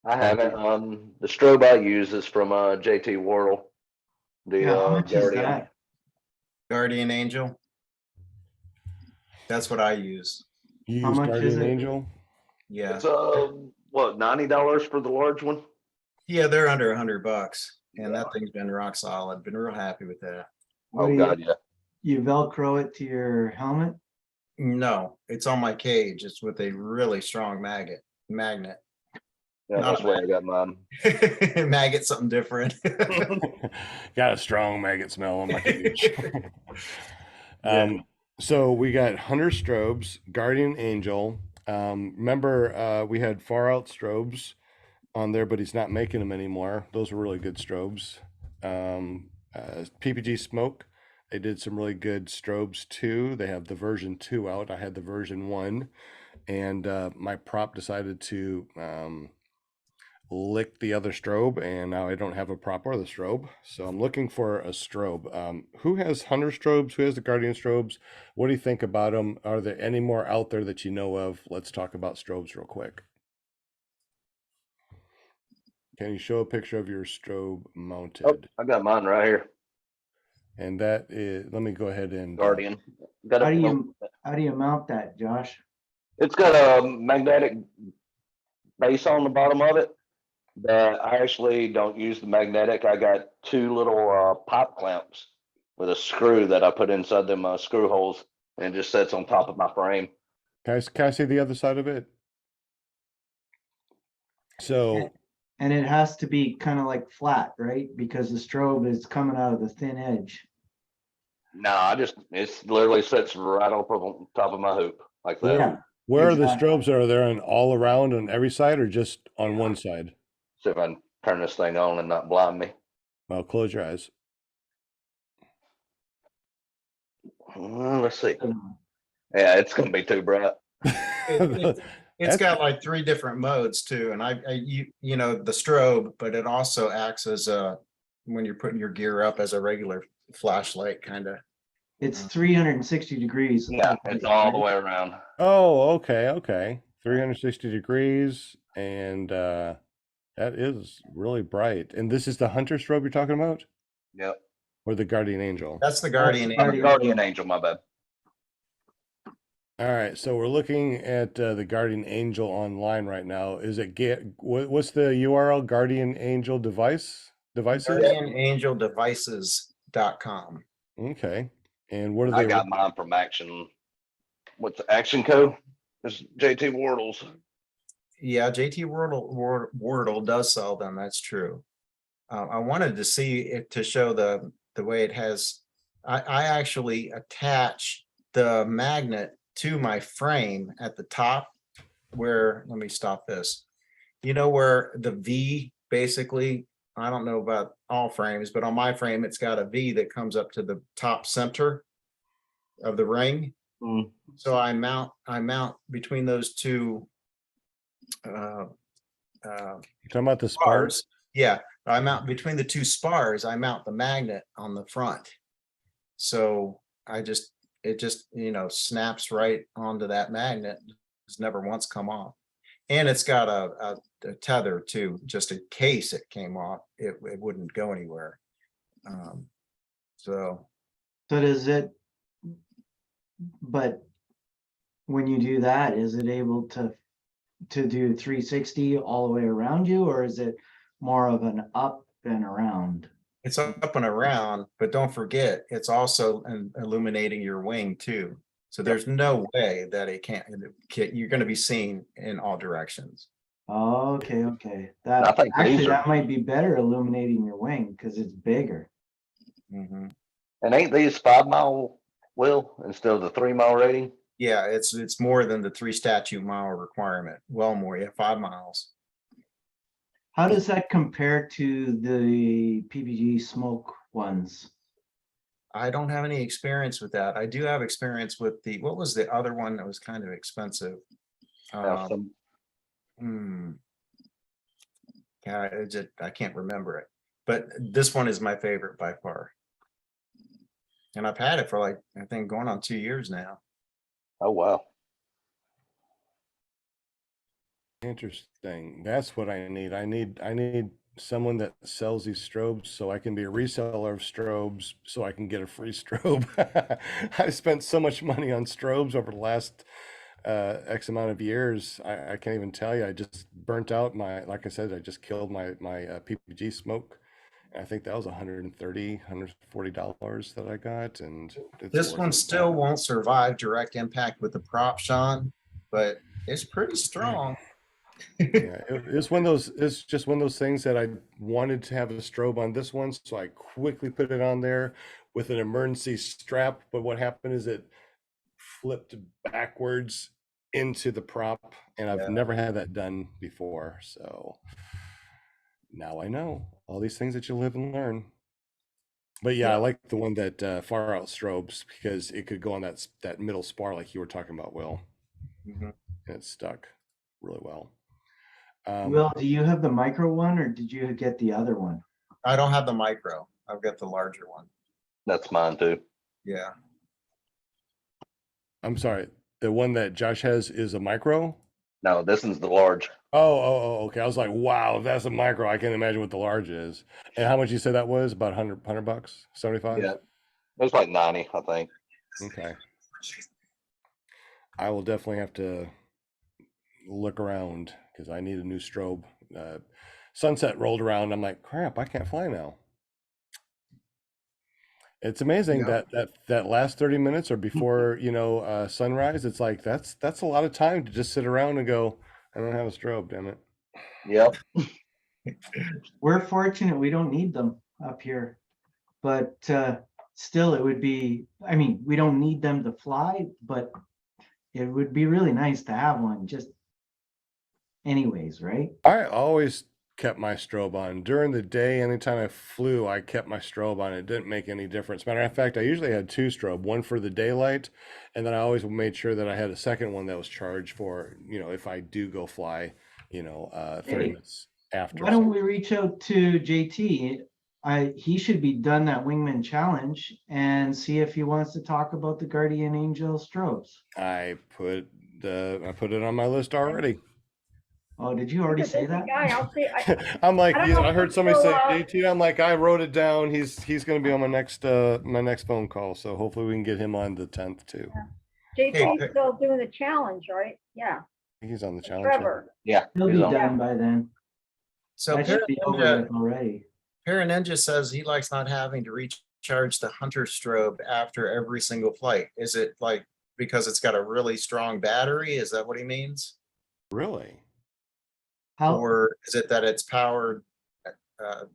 I haven't. The strobe I use is from JT Wardle. Yeah, how much is Guardian. that? Guardian Angel. That's what I use. You How use much is Guardian it? Angel? Yeah. It's what, $90 for the large one? Yeah, they're under $100. And that thing's been rock solid. Been real happy with that. What Oh do God, yeah. You Velcro it to your helmet? No, it's on my cage. It's with a really strong magnet. Yeah, Not that's why I got mine. Maggot, something different. Got a strong maggot smell on my cage. Yeah. So we got Hunter strobes, Guardian Angel. Remember, we had Far Out strobes on there, but he's not making them anymore. Those were really good strobes. PPG Smoke. They did some really good strobes too. They have the version 2 out. I had the version 1, and my prop decided to lick the other strobe, and now I don't have a prop or the strobe. So I'm looking for a strobe. Who has Hunter strobes? Who has the Guardian strobes? What do you think about them? Are there any more out there that you know of? Let's talk about strobes real quick. Can you show a picture of your strobe mounted? Oh, I got mine right here. And that is, let me go ahead and Guardian. Got How do it. you mount that, Josh? It's got a magnetic base on the bottom of it, but I actually don't use the magnetic. I got 2 little pipe clamps with a screw that I put inside them screw holes, and it just sits on top of my frame. can I see the other side of it? So And it has to be kind of like flat, right? Because the strobe is coming out of the thin edge. No, it's literally sits right on top of my hoop like that. Yeah, where are the exactly. strobes? Are they on all around on every side or just on one side? See if I can turn this thing on and not blind me. Well, close your eyes. Let's see. Yeah, it's gonna be too bright. It's got like 3 different modes too, and you know the strobe, but it also acts as a when you're putting your gear up as a regular flashlight kind of. It's 360 degrees. Yeah, it's all the way around. Oh, okay. 360 degrees, and that is really bright. And this is the Hunter strobe you're talking about, Yep. or the Guardian Angel? That's the Guardian That's Angel. Guardian Angel, my bad. All right, so we're looking at the Guardian Angel online right now. Is it what's the URL? Guardian Angel devices? GuardianAngelDevices.com. Okay, and what are I they? got mine from Action. What's the Action Co? It's JT Wardle's. Yeah, JT Wardle does sell them. That's true. I wanted to see it to show the way it has. I actually attach the magnet to my frame at the top where, let me stop this. You know where the V basically, I don't know about all frames, but on my frame, it's got a V that comes up to the top center of the ring. Mm. So I mount between those 2 You're talking about the spars? spars. Yeah, I mount between the 2 spars, I mount the magnet on the front. So it just, snaps right onto that magnet. It's never once come off. And it's got a tether too, just in case it came off, it wouldn't go anywhere. So does it, but when you do that, is it able to do 360 all the way around you, or is it more of an up and around? it's up and around, but don't forget, it's also illuminating your wing too. So there's no way that you're going to be seen in all directions. Okay. I That think actually these that are, might be better illuminating your wing because it's bigger. Mhm. and ain't these 5-mile wheel instead of the 3-mile rating? Yeah, it's more than the 3 statute mile requirement. Well, more, yeah, 5 miles. How does that compare to the PPG smoke ones? I don't have any experience with that. I do have experience with what was the other one that was kind of expensive? Now, Yeah, I can't remember it, but this one is my favorite by far. And I've had it for like, I think going on 2 years now. oh wow. Interesting. That's what I need. I need someone that sells these strobes so I can be a reseller of strobes so I can get a free strobe. I spent so much money on strobes over the last X amount of years. I can't even tell you. I just burnt out like I said, I just killed my PPG smoke. I think that was $130, $140 that I got, and This worth one it. still won't survive direct impact with the prop, Sean, but it's pretty strong. Yeah, it's one of those. It's just one of those things that I wanted to have a strobe on this one, so I quickly put it on there with an emergency strap. But what happened is it flipped backwards into the prop, and I've Yeah. never had that done before. So now I know all these things that you live and learn. But yeah, I Yeah. like the one that far out strobes because it could go on that middle spar like you were talking about, Will, Mhm. and it stuck really well. Will, do you have the micro one or did you get the other one? I don't have the micro. I've got the larger one. That's mine too. Yeah. I'm sorry, the one that Josh has is a micro. No, this is the large. Okay. I was like, wow, if that's a micro, I can't imagine what the large is. And how much you said that was? About 100 bucks, 75? Yeah. It was like 90, I think. Okay. I will definitely have to look around because I need a new strobe. Sunset rolled around. I'm like, crap, I can't fly now. It's amazing Yeah. that last 30 minutes or before, sunrise, it's like that's a lot of time to just sit around and go, I don't have a strobe, damn it. Yep. We're fortunate we don't need them up here, but still it would be, I mean, we don't need them to fly, but it would be really nice to have one just anyways, right? I always kept my strobe on during the day. Anytime I flew, I kept my strobe on. It didn't make any difference. Matter of fact, I usually had two strobe, one for the daylight, and then I always made sure that I had a second one that was charged for, if I do go fly, 30 Hey, minutes after. Why don't we reach out to JT? He should be done that Wingman Challenge and see if he wants to talk about the Guardian Angel strobes. I put it on my list already. Oh, did you already He's a say busy that? guy. I'll see. I'm like, I don't know I if heard he's somebody still, say JT. I'm like, I wrote it down. He's going to be on my next phone call. So hopefully we can get him on the 10th too. Hey, JT's still doing the challenge, right? Yeah. He's on the And challenge. Trevor. Yeah. He'll he's be on. done by then. So That should be over with already. Paraninja says he likes not having to recharge the Hunter strobe after every single flight. Is it like because it's got a really strong battery? Is that what he means? Really? How, Or is it that it's powered? Uh,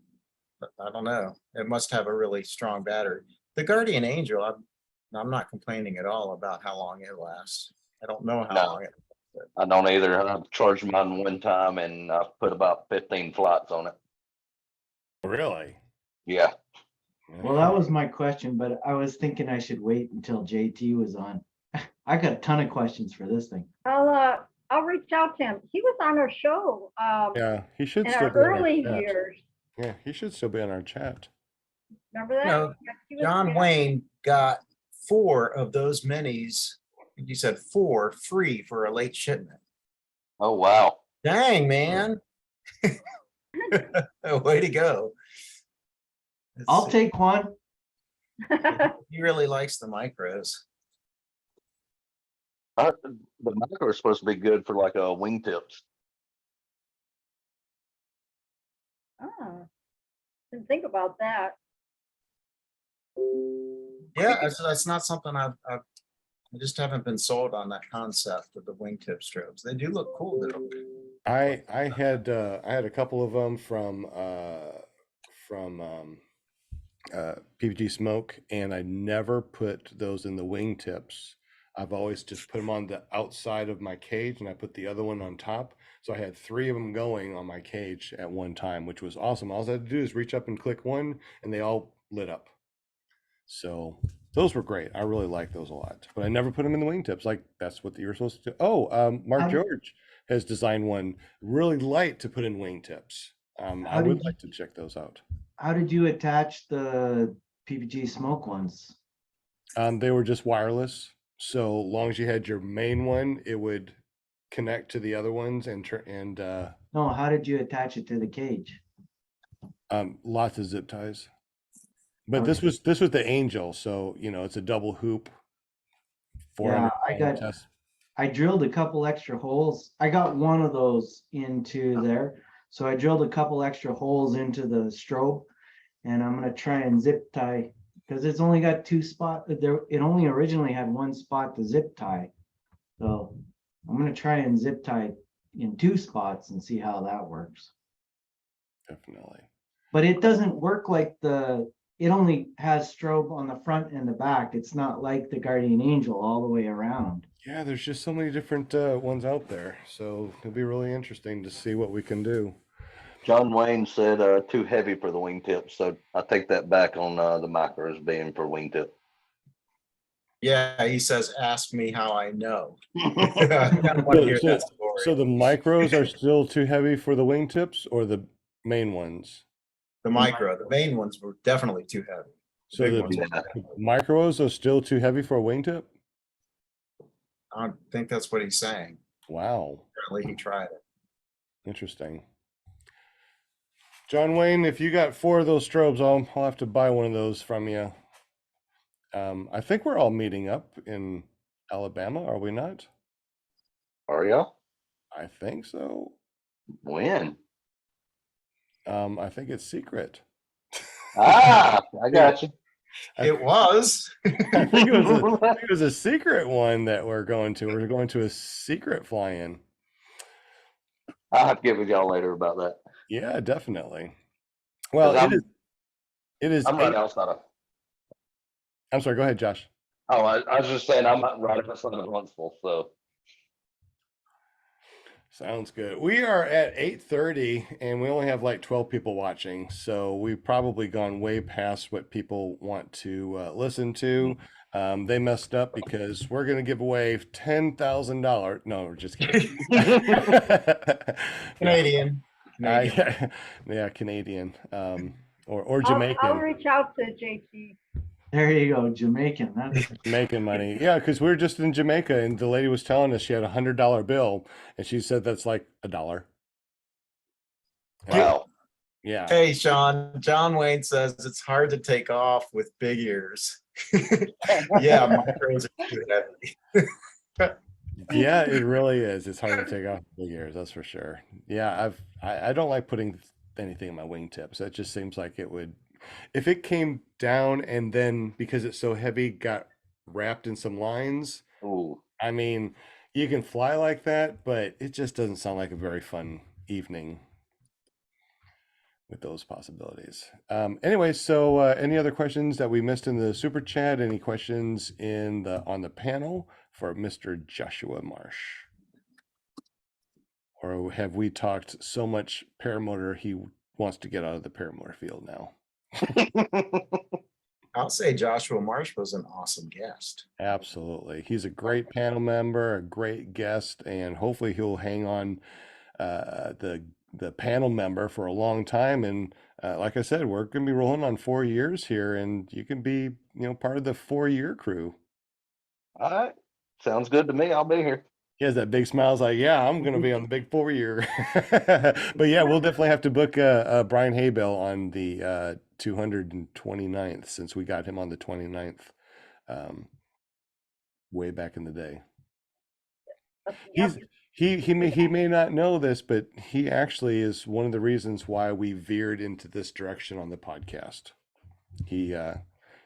I don't know. It must have a really strong battery. The Guardian Angel, I'm not complaining at all about how long it lasts. I don't know how No. long it. I don't either. I charged mine one time and I put about 15 flights on it. Really? Yeah. well, that was my question, but I was thinking I should wait until JT was on. I got a ton of questions for this thing. I'll reach out to him. He was on our show Yeah, he should in still our be on our early chat. years. Yeah, he should still be on our chat. Remember that? No, He was- John yeah. Wayne got 4 of those minis. You said 4 free for a late shipment. Oh, wow. Dang, man. Way to go. I'll take one. He really likes the micros. The micro is supposed to be good for like a wingtips. Oh, didn't think about that. Yeah, that's not something I just haven't been sold on that concept of the wingtip strobes. They do look cool though. I had a couple of them from PPG Smoke, and I never put those in the wingtips. I've always just put them on the outside of my cage, and I put the other one on top. So I had 3 of them going on my cage at one time, which was awesome. All I had to do is reach up and click one, and they all lit up. So those were great. I really like those a lot. But I never put them in the wingtips. Like that's what you were supposed to do. Oh, Mark How did- George has designed one really light to put in wingtips. I How did would you- like to check those out. How did you attach the PPG Smoke ones? They were just wireless. So long as you had your main one, it would connect to the other ones and No, how did you attach it to the cage? lots of zip ties. But this was the Angel, so it's a double hoop. 400 pound test. I drilled a couple extra holes. I got one of those into there. So I drilled a couple extra holes into the strobe, and I'm gonna try and zip tie because it's only got 2 spots there. It only originally had 1 spot to zip tie. So I'm gonna try and zip tie in 2 spots and see how that works. Definitely. But it doesn't work like it only has strobe on the front and the back. It's not like the Guardian Angel all the way around. Yeah, there's just so many different ones out there. So it'll be really interesting to see what we can do. John Wayne said too heavy for the wingtips, so I take that back on the micros being for wingtip. Yeah, he says, ask me how I know. I kind of want to hear that story. So the micros are still too heavy for the wingtips, or the main ones? The main ones were definitely too heavy. So big the ones were- micros are still too heavy for a wingtip? I think that's what he's saying. Wow, Apparently he tried it. interesting. John Wayne, if you got 4 of those strobes, I'll have to buy one of those from you. I think we're all meeting up in Alabama, are we not? Are y'all? I think so. When? I think it's secret. Ah, I got you. It was. I think it was a secret one that we're going to. We're going to a secret fly-in. I'll have to get with y'all later about that. Yeah, definitely. Well, 'Cause it is I'm right outside of. I'm sorry, go ahead, Josh. Oh, I was just saying I'm right outside of Huntsville, so. Sounds good. We are at 8:30 and we only have like 12 people watching, so we've probably gone way past what people want to listen to. They messed up because we're going to give away $10,000. No, we're just kidding. Canadian. Yeah, yeah, Canadian, or I'll Jamaican. reach out to JT. There you go, Jamaican. That's Making money. Yeah, because we were just in Jamaica and the lady was telling us she had $100 bill and she said that's like $1. Wow. Yeah. Hey, Sean, John Wayne says it's hard to take off with big ears. Yeah, micros are too heavy. Yeah, it really is. It's hard to take off big ears, that's for sure. Yeah, I don't like putting anything in my wingtips. That just seems like it would, if it came down and then because it's so heavy got wrapped in some lines. Ooh. I mean, you can fly like that, but it just doesn't sound like a very fun evening with those possibilities. Anyway, so any other questions that we missed in the super chat? Any questions on the panel for Mr. Joshua Marsh? Or have we talked so much paramotor he wants to get out of the paramotor field now? I'll say Joshua Marsh was an awesome guest. Absolutely. He's a great panel member, a great guest, and hopefully he'll hang on the panel member for a long time. And like I said, we're going to be rolling on 4 years here, and you can be, part of the 4-year crew. All right. Sounds good to me. I'll be here. He has that big smile. He's like, yeah, I'm going to be on the big 4-year. But yeah, we'll definitely have to book Brian Haybell on the 229th, since we got him on the 29th way back in the day. Yep. He may not know this, but he actually is one of the reasons why we veered into this direction on the podcast. He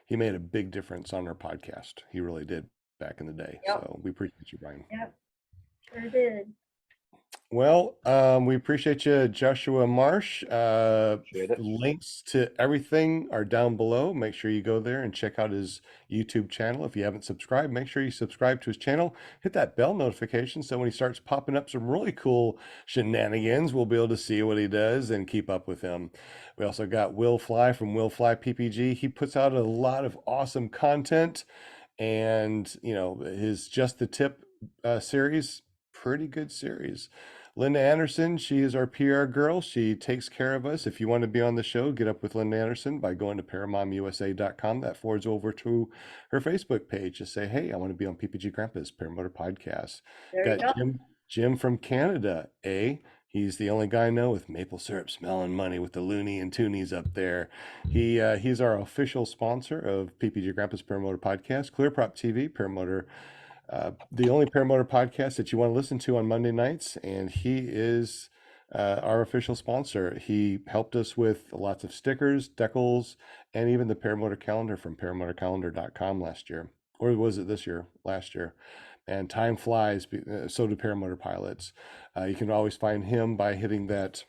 made a big difference on our podcast. He really did back in the day. Yep. So we appreciate you, Brian. Yep, sure did. Well, we appreciate you, Joshua Marsh. Appreciate it. Links to everything are down below. Make sure you go there and check out his YouTube channel. If you haven't subscribed, make sure you subscribe to his channel. Hit that bell notification so when he starts popping up some really cool shenanigans, we'll be able to see what he does and keep up with him. We also got Will Fly from Will Fly PPG. He puts out a lot of awesome content, and his Just the Tip series, pretty good series. Linda Anderson, she is our PR girl. She takes care of us. If you want to be on the show, get up with Linda Anderson by going to paramomusa.com. That forwards over to her Facebook page. Just say, hey, I want to be on PPG Grandpa's Paramotor Podcast. There you Got go. Jim from Canada, He's the only guy I know with maple syrup smelling money with the loony and toonies up there. He's our official sponsor of PPG Grandpa's Paramotor Podcast, ClearProp TV, Paramotor, the only paramotor podcast that you want to listen to on Monday nights, and he is our official sponsor. He helped us with lots of stickers, decals, and even the paramotor calendar from paramotorcalendar.com last year. Or was it this year? Last year. And time flies, so do paramotor pilots. You can always find him by hitting that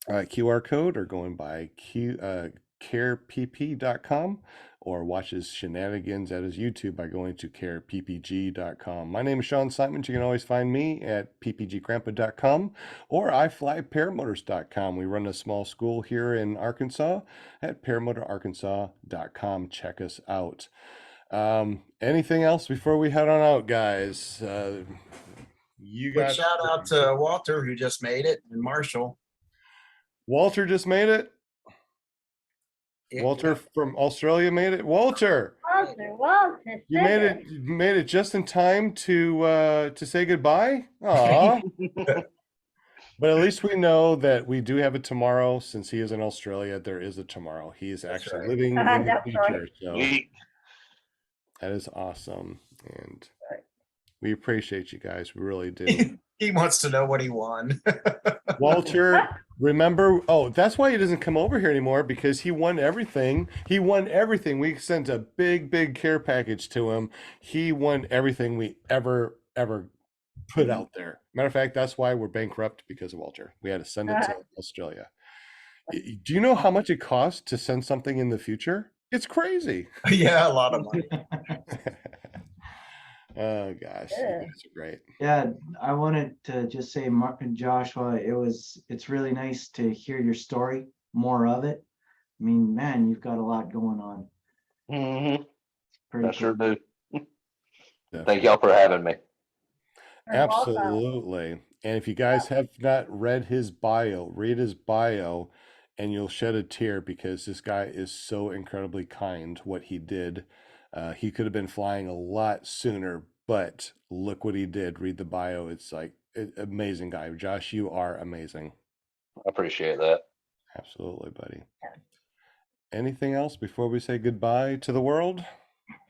QR code or going by carepp.com or watch his shenanigans at his YouTube by going to careppg.com. My name is Sean Simon. You can always find me at ppggrandpa.com or iflyparamotors.com. We run a small school here in Arkansas at paramotorarkansas.com. Check us out. Anything else before we head on out, guys? You Quick got shout out to Walter, who just made it, and Marshall. Walter just made it. Yeah. Walter from Australia made it. Walter, Walter, you made it. You made it just in time to say goodbye. Aw. But at least we know that we do have a tomorrow. Since he is in Australia, there is a tomorrow. He is That's actually right. living in the That's right. future. So Yeet. that is awesome. And Right. we appreciate you guys. We really do. He wants to know what he won. Walter, remember, oh, that's why he doesn't come over here anymore, because he won everything. He won everything. We sent a big care package to him. He won everything we ever put out there. Matter of fact, that's why we're bankrupt, because of Walter. We had to send it to Australia. Do you know how much it costs to send something in the future? It's crazy. Yeah, a lot of money. Oh gosh, you Yeah. guys are great. Yeah, I wanted to just say, Mark and Joshua, it's really nice to hear your story, more of it. I mean, man, you've got a lot going on. Mhm. Pretty I sure cool. do. Thank Definitely. y'all for having me. You're welcome. Absolutely. And if you guys have not read his bio, read his bio and you'll shed a tear, because this guy is so incredibly kind. What he did, he could have been flying a lot sooner, but look what he did. Read the bio. It's like amazing guy. Josh, you are amazing. I appreciate that. Absolutely, buddy. Yeah. Anything else before we say goodbye to the world?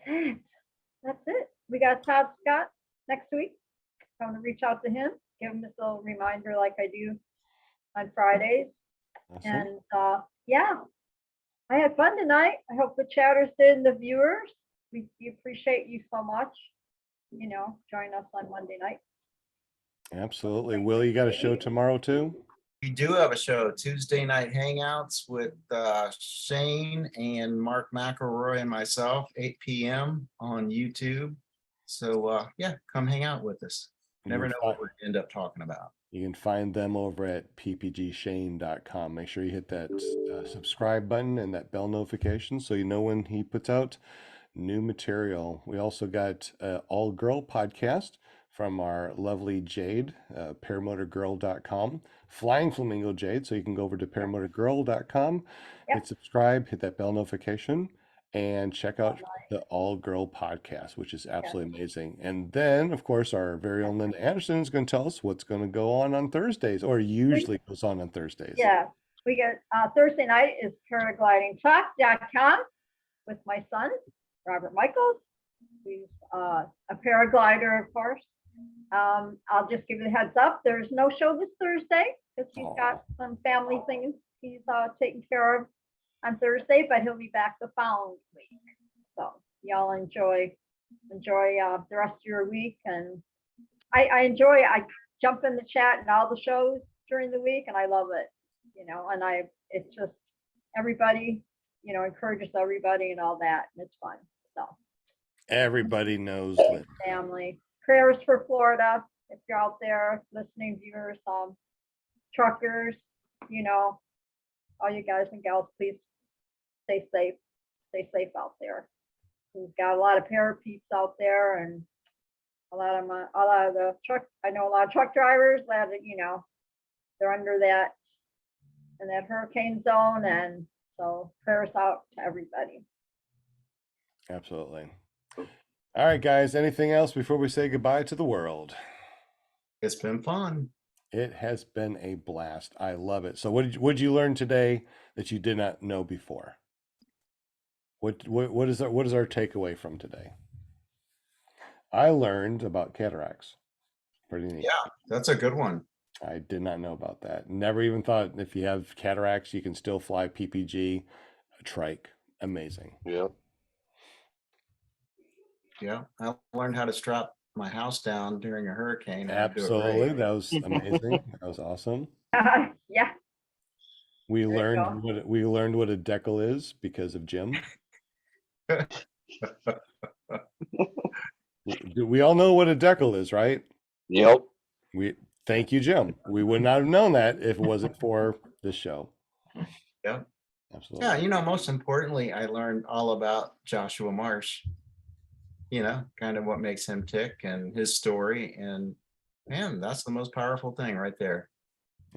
That's it. We got Todd Scott next week. I'm gonna reach out to him, give him this little reminder like I do on Fridays. Awesome. And yeah, I had fun tonight. I hope the chatters did and the viewers. We appreciate you so much. Join us on Monday night. Absolutely. Will, you got a show tomorrow too? We do have a show, Tuesday Night Hangouts with Shane and Mark McElroy and myself, 8 p.m. on YouTube. So yeah, come hang out with us. Never know what we're gonna end up talking about. You can find them over at ppgshane.com. Make sure you hit that subscribe button and that bell notification so you know when he puts out new material. We also got All Girl podcast from our lovely Jade, paramotorgirl.com, Flying Flamingo Jade. So you can go over to paramotorgirl.com, hit subscribe, hit that bell notification, and check out the All Girl podcast, which is absolutely amazing. And then, of course, our very own Linda Anderson is going to tell us what's going to go on Thursdays, or usually goes on Thursdays. Yeah, we get Thursday night is paraglidingtalk.com with my son, Robert Michaels. He's a paraglider, of course. I'll just give you the heads up. There's no show this Thursday because he's got some family things he's taking care of on Thursday, but he'll be back the following week. So y'all enjoy the rest of your week. And I jump in the chat and all the shows during the week, and I love it, and it's just everybody, encourages everybody and all that, and it's fun. So Everybody knows Linda. family. Prayers for Florida. If you're out there listening, viewers, truckers, all you guys and gals, please stay safe. Stay safe out there. We've got a lot of para peeps out there, and a lot of the truck. I know a lot of truck drivers that they're under that in that hurricane zone, and so prayers out to everybody. Absolutely. All right, guys. Anything else before we say goodbye to the world? It's been fun. It has been a blast. I love it. So, what did you learn today that you did not know before? What is our takeaway from today? I learned about cataracts. Pretty neat. Yeah, that's a good one. I did not know about that. Never even thought if you have cataracts, you can still fly PPG, a trike. Amazing. Yep. Yeah, I learned how to strap my house down during a hurricane. And I do it right. Absolutely. That was amazing. That was awesome. Yeah. We There you learned what a decal is because of Jim. We all know what a decal is, right? Yep. We thank you, Jim. We would not have known that if it wasn't for this show. Yeah. Absolutely. Yeah, most importantly, I learned all about Joshua Marsh, kind of what makes him tick and his story. And man, that's the most powerful thing right there.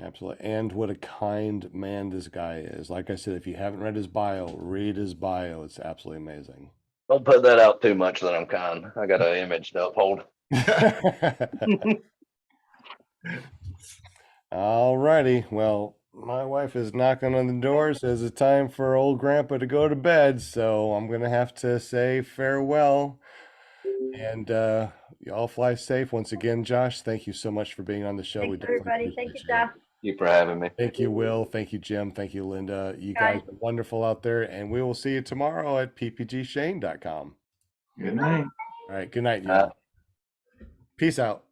Absolutely. And what a kind man this guy is. Like I said, if you haven't read his bio, read his bio. It's absolutely amazing. Don't put that out too much that I'm kind. I got an image to uphold. All righty. Well, my wife is knocking on the door, says it's time for old grandpa to go to bed. So I'm going to have to say farewell. And y'all fly safe. Once again, Josh, thank you so much for being on the show. We Thanks, definitely everybody. Thank you, appreciate you. Josh. You for having me. Thank you, Will. Thank you, Jim. Thank you, Linda. You guys are wonderful out there. And we will see you tomorrow at ppgshane.com. Good night. All right. Good night, y'all. Peace out.